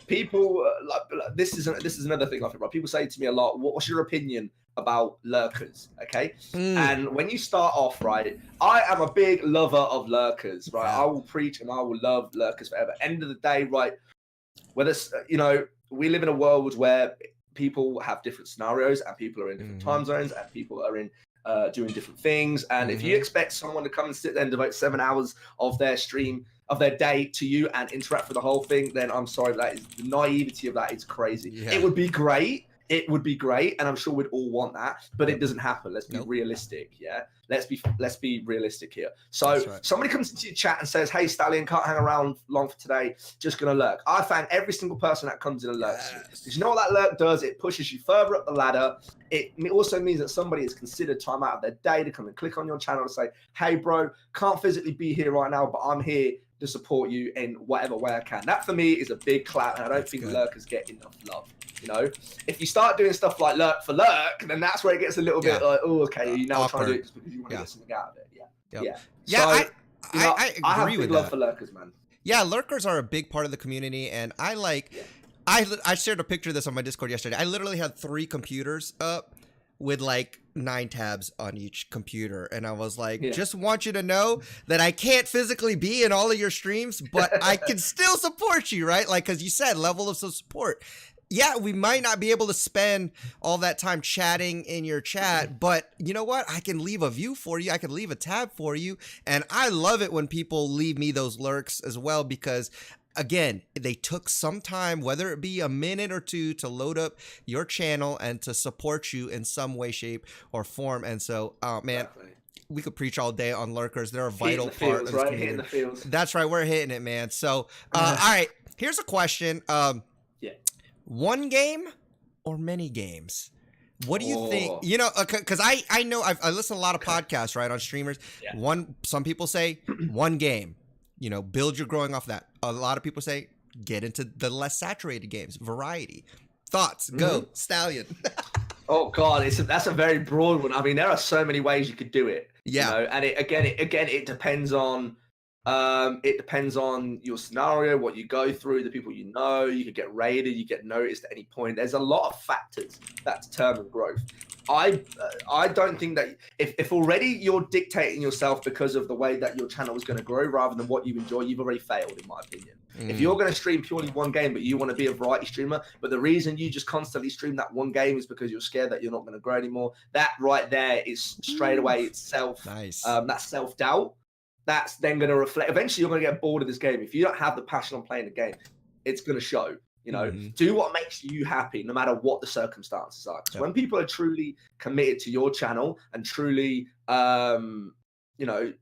people like this is another thing I think, right? People say to me a lot, what's your opinion about lurkers? Okay. And when you start off, right, I am a big lover of lurkers, right? I will preach and I will love lurkers forever. End of the day, right, whether you know, we live in a world where people have different scenarios and people are in different time zones and people are in doing different things. And if you expect someone to come and sit there and devote 7 hours of their stream, of their day to you and interact with the whole thing, then I'm sorry, that is the naivety of that is crazy. It would be great it would be great, and I'm sure we'd all want that, but it doesn't happen. Let's be Nope. realistic. Yeah, let's be realistic here. So right. somebody comes into your chat and says, "Hey, Stallion, can't hang around long for today. Just gonna lurk." I thank every single person that comes in and lurks. Because you know what that lurk does? It pushes you further up the ladder. It also means that somebody has considered time out of their day to come and click on your channel to say, "Hey, bro, can't physically be here right now, but I'm here to support you in whatever way I can." That for me is a big clap, and I don't think lurkers get enough love. You know, if you start doing stuff like lurk for lurk, then that's where it gets a little bit like, oh, okay, you now trying to do it just because you want to get something out of it. I have agree big with love that. for lurkers, man. Yeah, lurkers are a big part of the community, and I shared a picture of this on my Discord yesterday. I literally had 3 computers up with like 9 tabs on each computer, and I was like, just want you to know that I can't physically be in all of your streams, but I can still support you, right? Like, because you said level of support. Yeah, we might not be able to spend all that time chatting in your chat, but you know what? I can leave a view for you. I can leave a tab for you. And I love it when people leave me those lurks as well, because again, they took some time, whether it be a minute or 2, to load up your channel and to support you in some way, shape, or form. And so, man, we could preach all day on lurkers. They're a vital part of this community. Hitting the fields. That's right. We're hitting it, man. So, all right, here's a question. One game or many games? What do you think? You know, because I know I listen to a lot of podcasts, right, on streamers. Some people say one game, you know, build your growing off that. A lot of people say get into the less saturated games, variety. Thoughts? Go, Stallion. Oh God, that's a very broad one. I mean, there are so many ways you could do it. Yeah, you know? And it depends on. It depends on your scenario, what you go through, the people you know. You could get raided, you get noticed at any point. There's a lot of factors that determine growth. I don't think that if already you're dictating yourself because of the way that your channel is going to grow rather than what you enjoy, you've already failed, in my opinion. If you're going to stream purely one game, but you want to be a variety streamer, but the reason you just constantly stream that one game is because you're scared that you're not going to grow anymore, that right there is straight away itself. Nice. That's self-doubt. That's then going to reflect. Eventually, you're going to get bored of this game. If you don't have the passion on playing the game, it's going to show. You know, do what makes you happy, no matter what the circumstances are. Because when people are truly committed to your channel and truly, you know,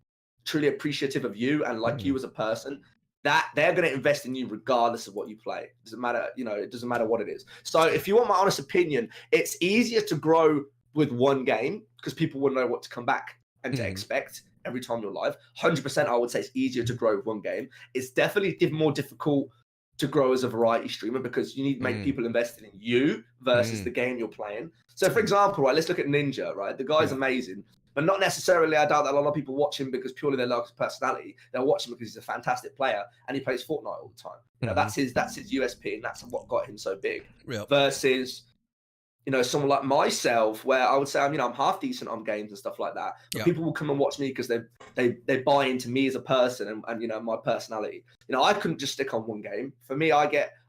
truly appreciative of you and like you as a person, that they're going to invest in you regardless of what you play. It doesn't matter. You know, it doesn't matter what it is. So if you want my honest opinion, it's easier to grow with one game because people will know what to come back and to expect every time you're live. 100%, I would say it's easier to grow with one game. It's definitely more difficult to grow as a variety streamer because you need to make people invested in you versus the game you're playing. So, for example, right, let's look at Ninja, right? The guy's amazing, but not necessarily, I doubt that a lot of people watch him because purely they like his personality. They'll watch him because he's a fantastic player and he plays Fortnite all the time. You know, that's his USP, and that's what got him so big. Versus, you know, someone like myself, where I would say I'm half decent on games and stuff like that. But people will come and watch me because they buy into me as a person and you know, my personality. You know, I couldn't just stick on one game. For me, I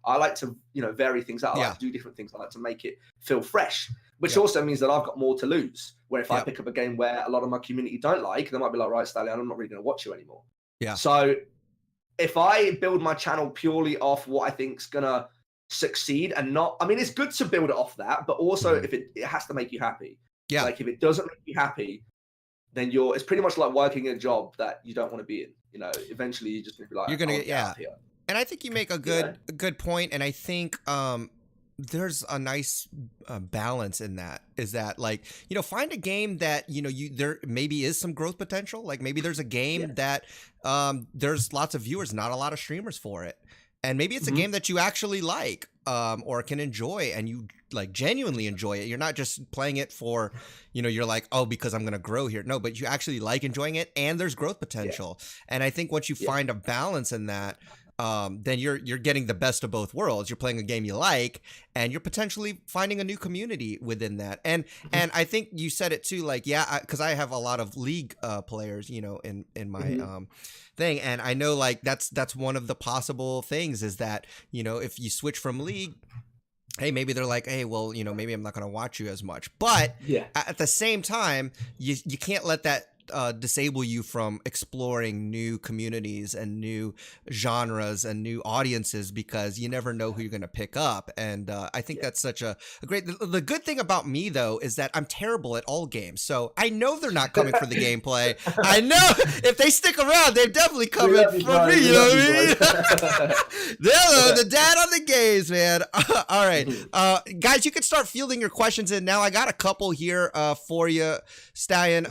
like to, you know, vary things out. I like to do different things. I like to make it feel fresh, which also means that I've got more to lose. Where if I pick up a game where a lot of my community don't like, they might be like, right, Stallion, I'm not really going to watch you anymore. So if I build my channel purely off what I think's gonna succeed and not, I mean, it's good to build it off that, but also if it has to make you happy. Like if it doesn't make you happy, then it's pretty much like working a job that you don't want to be in. You know, eventually you're just gonna be like, you're gonna get out here. And I think you make a good point, and I think there's a nice balance in that. Is that, like, you know, find a game that, you know, there maybe is some growth potential. Like maybe there's a game that there's lots of viewers, not a lot of streamers for it. And maybe it's a game that you actually like or can enjoy, and you like genuinely enjoy it. You're not just playing it for, you know, you're like, oh, because I'm going to grow here. No, but you actually like enjoying it, and there's growth potential. And I think once you find a balance in that, then you're getting the best of both worlds. You're playing a game you like, and you're potentially finding a new community within that. And I think you said it too, like, because I have a lot of League players, you know, in my thing, and I know, like, that's one of the possible things is that, you know, if you switch from League, hey, maybe they're like, hey, well, you know, maybe I'm not going to watch you as much. But at the same time, you can't let that disable you from exploring new communities and new genres and new audiences, because you never know who you're going to pick up. And I think that's such a great. The good thing about me though is that I'm terrible at all games, so I know they're not coming for the gameplay. I know if they stick around, they're definitely coming for me. You know what I mean? They're the dad on the games, man. All right, guys, you can start fielding your questions in now. I got a couple here for you, Stallion.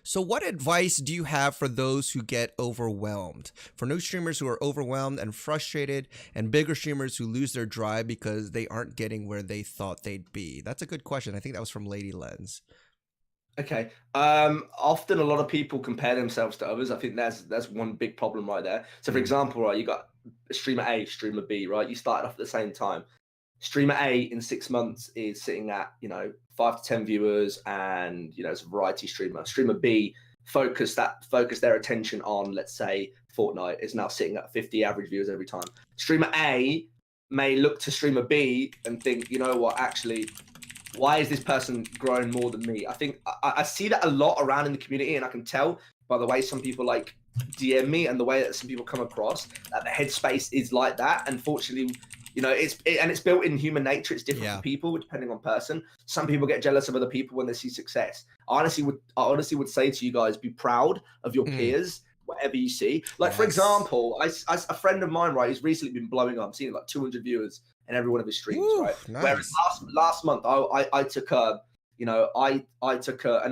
So what advice do you have for those who get overwhelmed? For new streamers who are overwhelmed and frustrated, and bigger streamers who lose their drive because they aren't getting where they thought they'd be? That's a good question. I think that was from Lady Lens. Okay. Often a lot of people compare themselves to others. I think that's one big problem right there. So for example, right, you got streamer A, streamer B, right? You started off at the same time. Streamer A in 6 months is sitting at, 5 to 10 viewers, and it's a variety streamer. Streamer B focused their attention on, let's say, Fortnite, is now sitting at 50 average viewers every time. Streamer A may look to streamer B and think, you know what, actually, why is this person growing more than me? I think I see that a lot around in the community, and I can tell by the way some people like DM me and the way that some people come across that the headspace is like that. Unfortunately, it's built in human nature. It's different for people depending on person. Some people get jealous of other people when they see success. I honestly would say to you guys, be proud of your peers, whatever you see. Like, for example, a friend of mine, right, he's recently been blowing up. I'm seeing like 200 viewers in every one of his streams, right? Nice. Whereas last month, I took an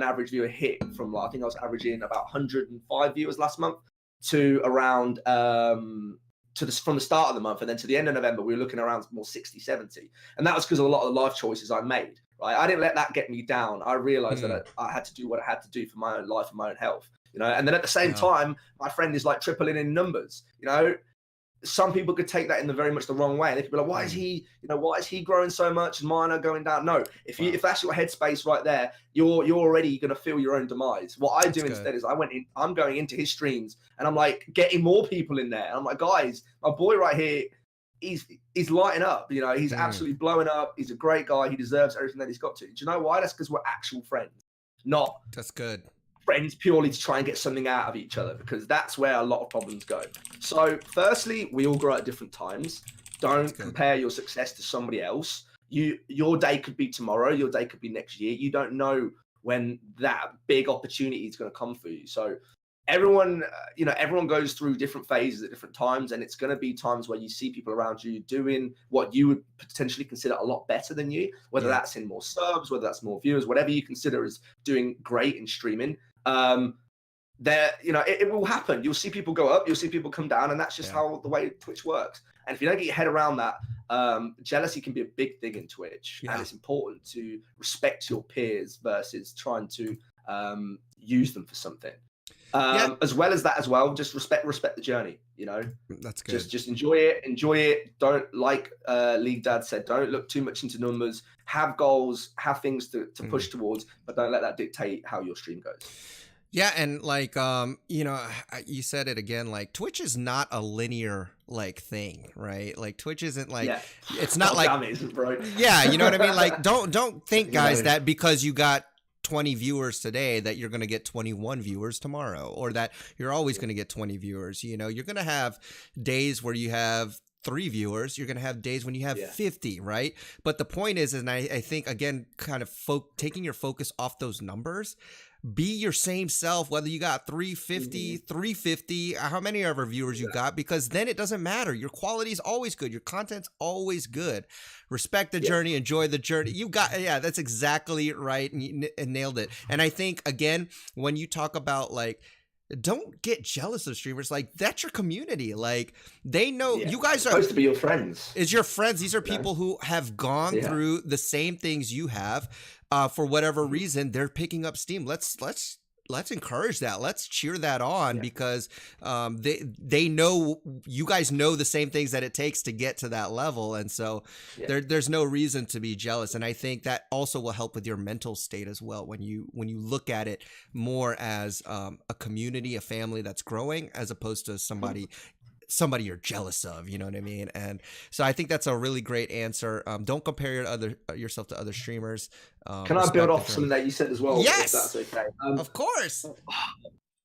average viewer hit from, I think I was averaging about 105 viewers last month to around from the start of the month, and then to the end of November, we were looking around more 60, 70. And that was because of a lot of the life choices I made, right? I didn't let that get me down. I realized that I had to do what I had to do for my own life and my own health, and then at the same time, my friend is like tripling in numbers, Some people could take that in very much the wrong way. And they could be like, why is he growing so much and mine are going down? No, if that's your headspace right there, you're already going to feel your own demise. What I do instead is I'm going into his streams and I'm like getting more people in there. And I'm like, guys, my boy right here, he's lighting up. He's absolutely blowing up. He's a great guy. He deserves everything that he's got to. Do you know why? That's because we're actual friends, not that's good. Friends purely to try and get something out of each other, because that's where a lot of problems go. So firstly, we all grow at different times. Don't compare your success to somebody else. Your day could be tomorrow, your day could be next year. You don't know when that big opportunity is going to come for you. So everyone goes through different phases at different times, and it's going to be times where you see people around you doing what you would potentially consider a lot better than you, whether that's in more subs, whether that's more viewers, whatever you consider as doing great in streaming. It will happen. You'll see people go up, you'll see people come down, and that's just how the way Twitch works. And if you don't get your head around that, jealousy can be a big thing in Twitch, and it's important to respect your peers versus trying to use them for something. As well as that as well, just respect the journey. That's good. Just enjoy it. Don't, like League Dad said, don't look too much into numbers. Have goals, have things to push towards, but don't let that dictate how your stream goes. Yeah, and like you said it again, like Twitch is not a linear thing, right? Like Twitch isn't it's not like yeah, you know what I mean? Like don't think, guys, that because you got 20 viewers today that you're going to get 21 viewers tomorrow, or that you're always going to get 20 viewers. You're going to have days where you have 3 viewers. You're going to have days when you have 50, right? But the point is, and I think, again, kind of taking your focus off those numbers. Be your same self, whether you got 350, 350, how many ever viewers you got, because then it doesn't matter. Your quality is always good. Your content's always good. Respect the journey, enjoy the journey. You got, that's exactly right. And you nailed it. And I think, again, when you talk about don't get jealous of streamers. That's your community. They know you guys are supposed to be your friends. It's your friends. These are people who have gone through the same things you have. For whatever reason, they're picking up steam. Let's encourage that. Let's cheer that on, because they know you guys know the same things that it takes to get to that level, and so there's no reason to be jealous. And I think that also will help with your mental state as well when you look at it more as a community, a family that's growing, as opposed to somebody somebody you're jealous of, you know what I mean? And so I think that's a really great answer. Don't compare yourself to other streamers. Can I build off something that you said as well? Yes, if that's okay. Of course.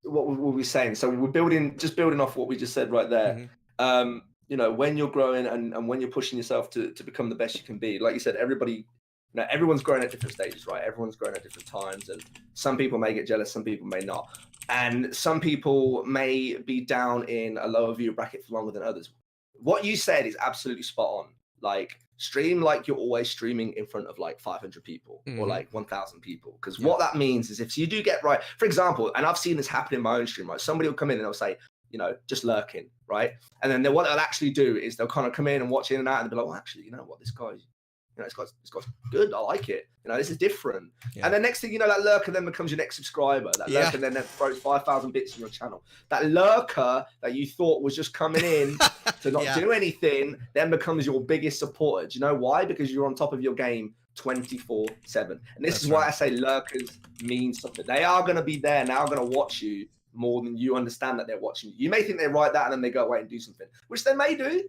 What were we saying? So we're building off what we just said right there. You know, when you're growing and when you're pushing yourself to become the best you can be, like you said, everyone's growing at different stages, right? Everyone's growing at different times, and some people may get jealous, some people may not, and some people may be down in a lower view bracket for longer than others. What you said is absolutely spot on. Like, stream like you're always streaming in front of like 500 people or like 1,000 people, because what that means is if you do get right, for example, and I've seen this happen in my own stream, right? Somebody will come in and they'll say, you know, just lurking, right? And then what they'll actually do is they'll kind of come in and watch in and out and they'll be like, well, actually, you know what, this guy's good. I like it. You know, this is different. And the next thing you know, that lurker then becomes your next subscriber. That lurker then throws 5,000 bits in your channel. That lurker that you thought was just coming in to not do anything then becomes your biggest supporter. Do you know why? Because you're on top of your game 24/7. And this is why I say lurkers mean something. They are going to be there and they are going to watch you more than you understand that they're watching you. You may think they write that and then they go away and do something, which they may do.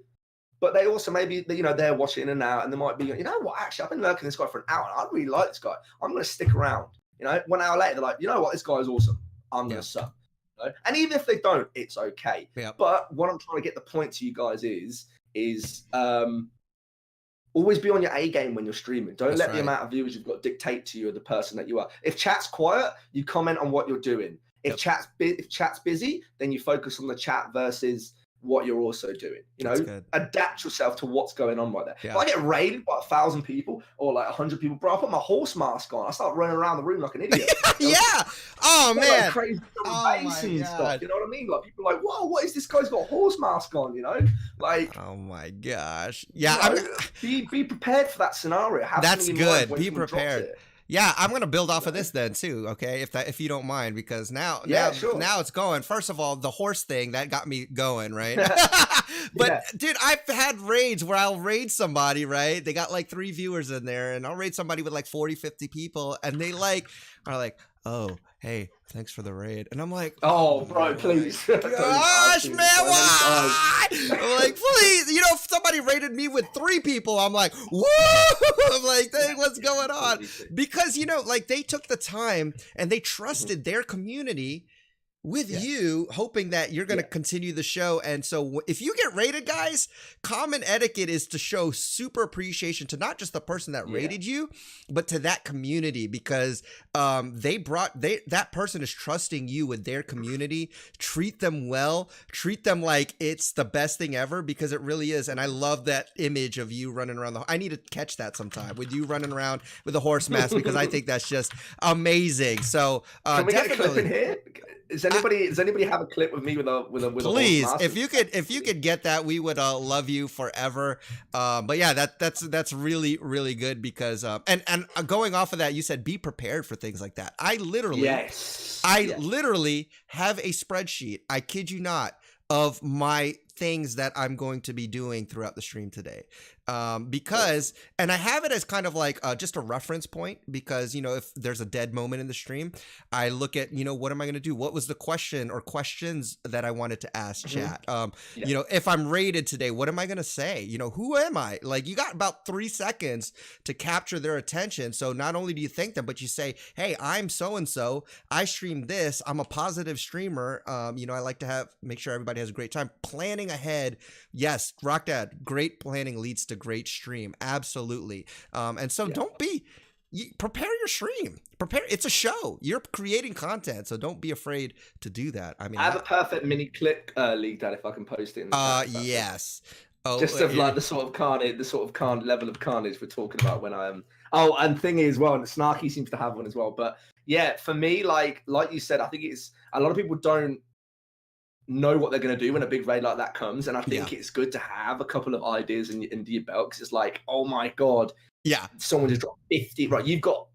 But they also maybe, you know, they're watching in and out, and they might be, you know what, actually, I've been lurking this guy for an hour, and I really like this guy. I'm going to stick around. You know, 1 hour later, they're like, you know what, this guy is awesome. I'm going to sub. You know? And even if they don't, it's okay. But what I'm trying to get the point to you guys is always be on your A game when you're streaming. Don't let the amount of viewers you've got dictate to you the person that you are. If chat's quiet, you comment on what you're doing. If chat's busy, then you focus on the chat versus what you're also doing. You know, adapt yourself to what's going on right there. If I get raided by 1,000 people or like 100 people, bro, I put my horse mask on. I start running around the room like an idiot. Oh man, like crazy bass and stuff. You know what I mean? Like people are like, whoa, what is this guy's got a horse mask on? You know, like, oh my gosh, you know, be prepared for that scenario. That's good. Be prepared. Yeah, I'm gonna build off of this then too, okay? If you don't mind, because now it's going. First of all, the horse thing that got me going, right? But dude, I've had raids where I'll raid somebody, right? They got like 3 viewers in there, and I'll raid somebody with like 40, 50 people, and they are like, oh, hey, thanks for the raid. And I'm like, oh bro, please. Gosh, man, why? I'm like, please, you know, if somebody raided me with 3 people, I'm like, woo! I'm like, dang, what's going on? Because, you know, like they took the time and they trusted their community with you, hoping that you're going to continue the show. And so if you get raided, guys, common etiquette is to show super appreciation to not just the person that raided you, but to that community, because that person is trusting you with their community. Treat them well, treat them like it's the best thing ever, because it really is. And I love that image of you running around I need to catch that sometime with you running around with a horse mask, because I think that's just amazing. So can we get a clip in here? Does anybody have a clip with me with a please, horse mask? if you could get that, we would love you forever. But yeah, that's really, really good, because and going off of that, you said be prepared for things like that. I literally have a spreadsheet, I kid you not, of my things that I'm going to be doing throughout the stream today. Because, and I have it as kind of like just a reference point, because, you know, if there's a dead moment in the stream, I look at, you know, what am I going to do? What was the question or questions that I wanted to ask chat? You know, if I'm raided today, what am I going to say? You know, who am I? Like, you got about 3 seconds to capture their attention. So not only do you thank them, but you say, hey, I'm so-and-so, I stream this, I'm a positive streamer. You know, I like to make sure everybody has a great time. Planning ahead. Yes, Rock Dad, great planning leads to great stream. Absolutely. And so prepare your stream. It's a show. You're creating content, so don't be afraid to do that. I mean, I have a perfect mini clip, League Dad, if I can post it in the chat. Yes. Just of like the sort of level of carnage we're talking about when I am. Oh, and thing is, well, and Snarky seems to have one as well. But yeah, for me, like you said, I think it's a lot of people don't know what they're going to do when a big raid like that comes, and I think it's good to have a couple of ideas in your belt, because it's like, oh my god, someone just dropped 50, right? You've got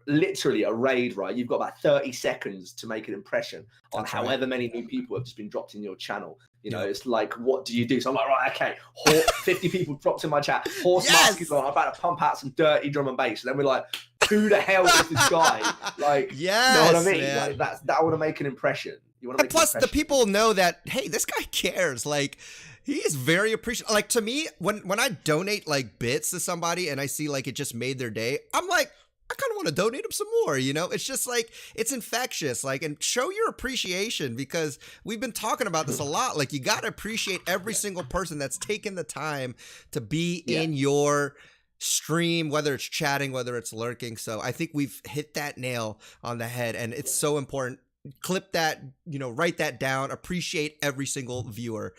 literally a raid, right? You've got about 30 seconds to make an impression on however many new people have just been dropped in your channel. You know, it's like, what do you do? So I'm like, right, okay, 50 people dropped in my chat, horse mask is on, I'm about to pump out some dirty drum and bass, and then we're like, who the hell is this guy? Like, you know what I mean? Man. Like, that I want to make an impression. You want to And make an plus, the impression. people know that, hey, this guy cares. Like, he is very appreciative. Like, to me, when I donate like bits to somebody and I see like it just made their day, I'm like, I kind of want to donate them some more, you know? It's just like, it's infectious. Like, and show your appreciation, because we've been talking about this a lot. Like, you got to appreciate every single person that's taken the time to be in your stream, whether it's chatting, whether it's lurking. So I think we've hit that nail on the head, and it's so important. Clip that, you know, write that down, appreciate every single viewer,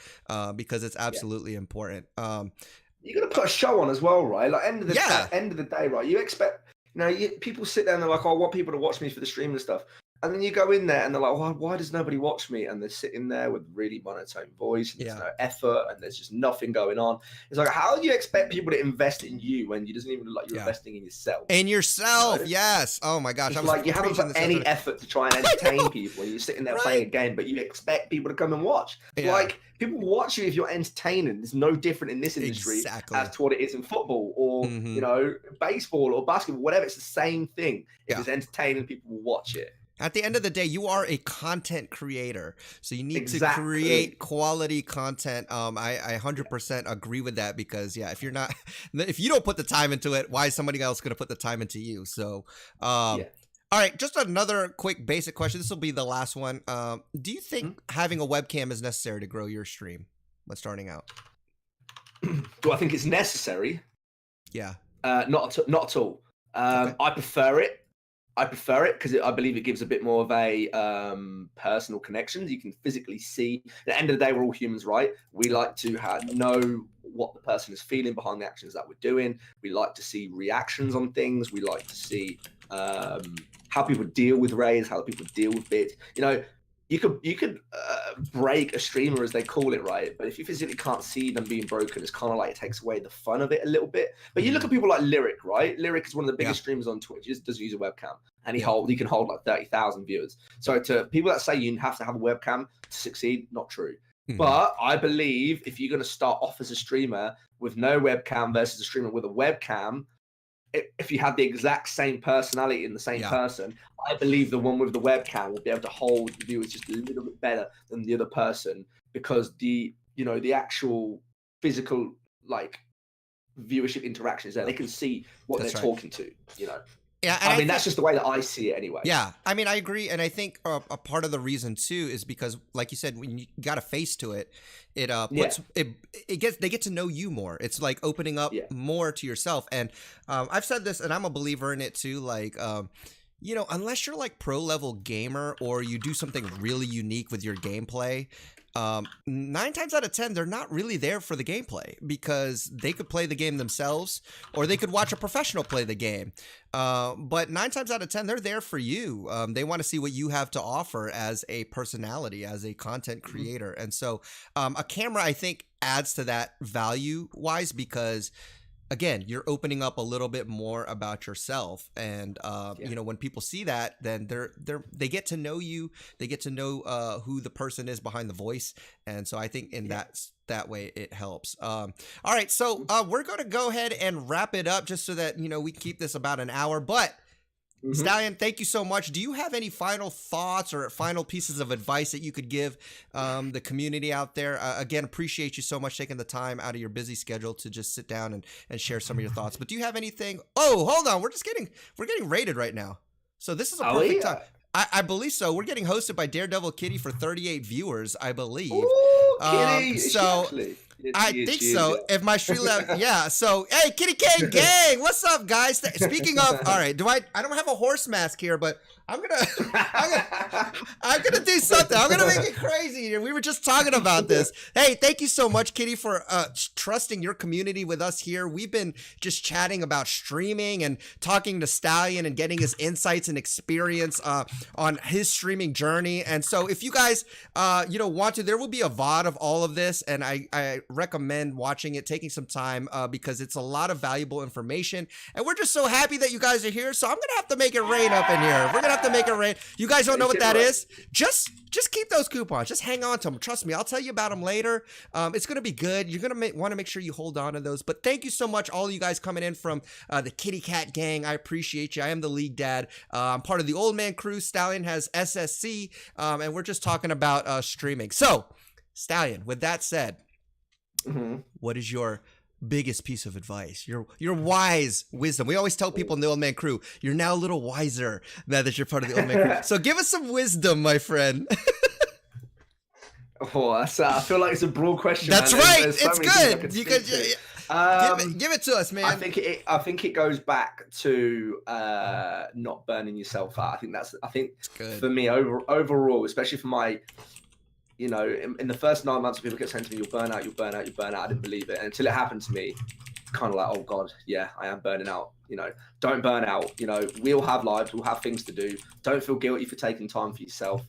because it's absolutely important. You got to put a show on as well, right? Like end of the end of the day, right? You expect, you know, people sit there and they're like, oh, I want people to watch me for the stream and stuff. And then you go in there and they're like, why does nobody watch me? And they're sitting there with really monotone voice, and there's no effort, and there's just nothing going on. It's like, how do you expect people to invest in you when you doesn't even look like you're investing in yourself? In yourself, yes. Oh my gosh. It's like you haven't put any effort to try and entertain people. You're sitting there playing a game, but you expect people to come and watch. Like, people watch you if you're entertaining. It's no different in this industry as to what it is in football or, you know, baseball or basketball, whatever. It's the same thing. If it's entertaining, people will watch it. At the end of the day, you are a content creator, so you need to create quality content. I 100% agree with that, because if you're not, if you don't put the time into it, why is somebody else going to put the time into you? So, all right, just another quick basic question. This will be the last one. Do you think having a webcam is necessary to grow your stream when starting out? Do I think it's necessary? Yeah. Not at all. I prefer it. Because I believe it gives a bit more of a personal connection. You can physically see. At the end of the day, we're all humans, right? We like to know what the person is feeling behind the actions that we're doing. We like to see reactions on things. We like to see how people deal with raids, how people deal with bits. You know, you could break a streamer, as they call it, right? But if you physically can't see them being broken, it's kind of like it takes away the fun of it a little bit. But you look at people like Lyric, right? Lyric is one of the biggest streamers on Twitch. He just doesn't use a webcam, and he can hold like 30,000 viewers. So to people that say you have to have a webcam to succeed, not true. But I believe if you're going to start off as a streamer with no webcam versus a streamer with a webcam, if you have the exact same personality in the same person, I believe the one with the webcam will be able to hold the viewers just a little bit better than the other person, because the actual physical like viewership interaction is there. They can see what they're talking to, you know. Yeah, I mean, that's just the way that I see it anyway. Yeah, I mean, I agree, and I think a part of the reason too is because, like you said, when you got a face to it, it puts they get to know you more. It's like opening up more to yourself, and I've said this, and I'm a believer in it too. Like, you know, unless you're like pro level gamer or you do something really unique with your gameplay, 9 times out of 10, they're not really there for the gameplay, because they could play the game themselves or they could watch a professional play the game. But 9 times out of 10, they're there for you. They want to see what you have to offer as a personality, as a content creator. And so a camera, I think, adds to that value wise, because again, you're opening up a little bit more about yourself, and you know, when people see that, then they get to know you, they get to know who the person is behind the voice, and so I think in that way it helps. All right, so we're going to go ahead and wrap it up, just so that, you know, we keep this about an hour, but. Stallion, thank you so much. Do you have any final thoughts or final pieces of advice that you could give the community out there? Again, appreciate you so much taking the time out of your busy schedule to just sit down and share some of your thoughts. But do you have anything? Oh, hold on. We're getting rated right now. So this is a perfect time. I believe so. We're getting hosted by Daredevil Kitty for 38 viewers, I believe. Ooh, Kitty. So I think so. If my stream so hey, Kitty K gang, what's up, guys? Speaking of, all right, I don't have a horse mask here, but I'm gonna do something. I'm gonna make it crazy. We were just talking about this. Hey, thank you so much, Kitty, for trusting your community with us here. We've been just chatting about streaming and talking to Stallion and getting his insights and experience on his streaming journey. And so, if you guys, you know, want to, there will be a VOD of all of this, and I recommend watching it, taking some time, because it's a lot of valuable information. And we're just so happy that you guys are here. So I'm going to have to make it rain up in here. We're going to have to make it rain. You guys don't know what that is? Just keep those coupons. Just hang on to them. Trust me. I'll tell you about them later. It's going to be good. You're going to want to make sure you hold on to those. But thank you so much, all of you guys coming in from the Kitty Cat Gang. I appreciate you. I am the league dad. I'm part of the Old Man Crew. Stallion has SSC. And we're just talking about streaming. So, Stallion, with that said, what is your biggest piece of advice, your wise wisdom? We always tell people in the Old Man Crew, you're now a little wiser now that you're part of the Old Man Crew. So give us some wisdom, my friend. I feel like it's a broad question. That's man. right. There's so it's many good. You could give it to us, man. I think it goes back to not burning yourself out. I think for me overall, especially for my, you know, in the first 9 months, people kept saying to me, "You'll burn out, you'll burn out, you'll burn out." I didn't believe it, and until it happened to me, kind of like, oh God, yeah, I am burning out. You know, don't burn out. You know, we all have lives, we'll have things to do. Don't feel guilty for taking time for yourself,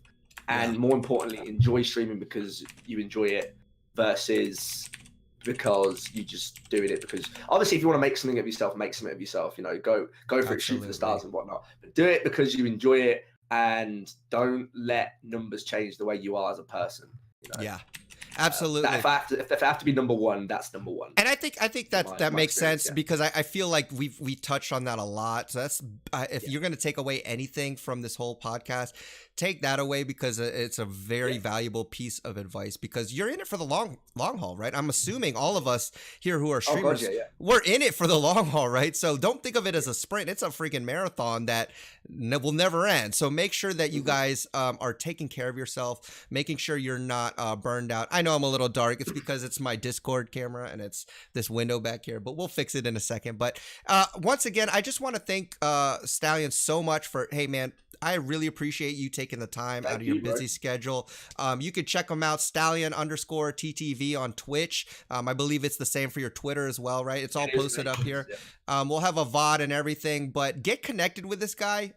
and more importantly, enjoy streaming because you enjoy it versus because you just doing it because obviously if you want to make something of yourself, make something of yourself. You know, go for it, shoot for the stars and whatnot. But do it because you enjoy it. And don't let numbers change the way you are as a person. You know? Yeah, absolutely. If I have to be number one, that's number one. And I think that makes sense because I feel like we touched on that a lot. So that's if you're going to take away anything from this whole podcast, take that away because it's a very valuable piece of advice because you're in it for the long haul, right? I'm assuming all of us here who are streamers, we're in it for the long haul, right? So don't think of it as a sprint. It's a freaking marathon that will never end. So make sure that you guys are taking care of yourself, making sure you're not burned out. I know I'm a little dark. It's because it's my Discord camera and it's this window back here, but we'll fix it in a second. But once again, I just want to thank Stallion so much for, hey man, I really appreciate you taking the time out of your busy schedule. You can check them out, Stallion_TTV on Twitch. I believe it's the same for your Twitter as well, right? It's all posted up here. We'll have a VOD and everything, but get connected with this guy.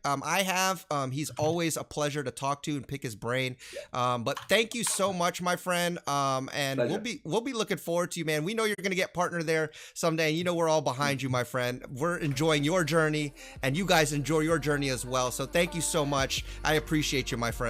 He's always a pleasure to talk to and pick his brain. But thank you so much, my friend. And we'll be looking forward to you, man. We know you're going to get partner there someday. And you know, we're all behind you, my friend. We're enjoying your journey and you guys enjoy your journey as well. So thank you so much. I appreciate you, my friend.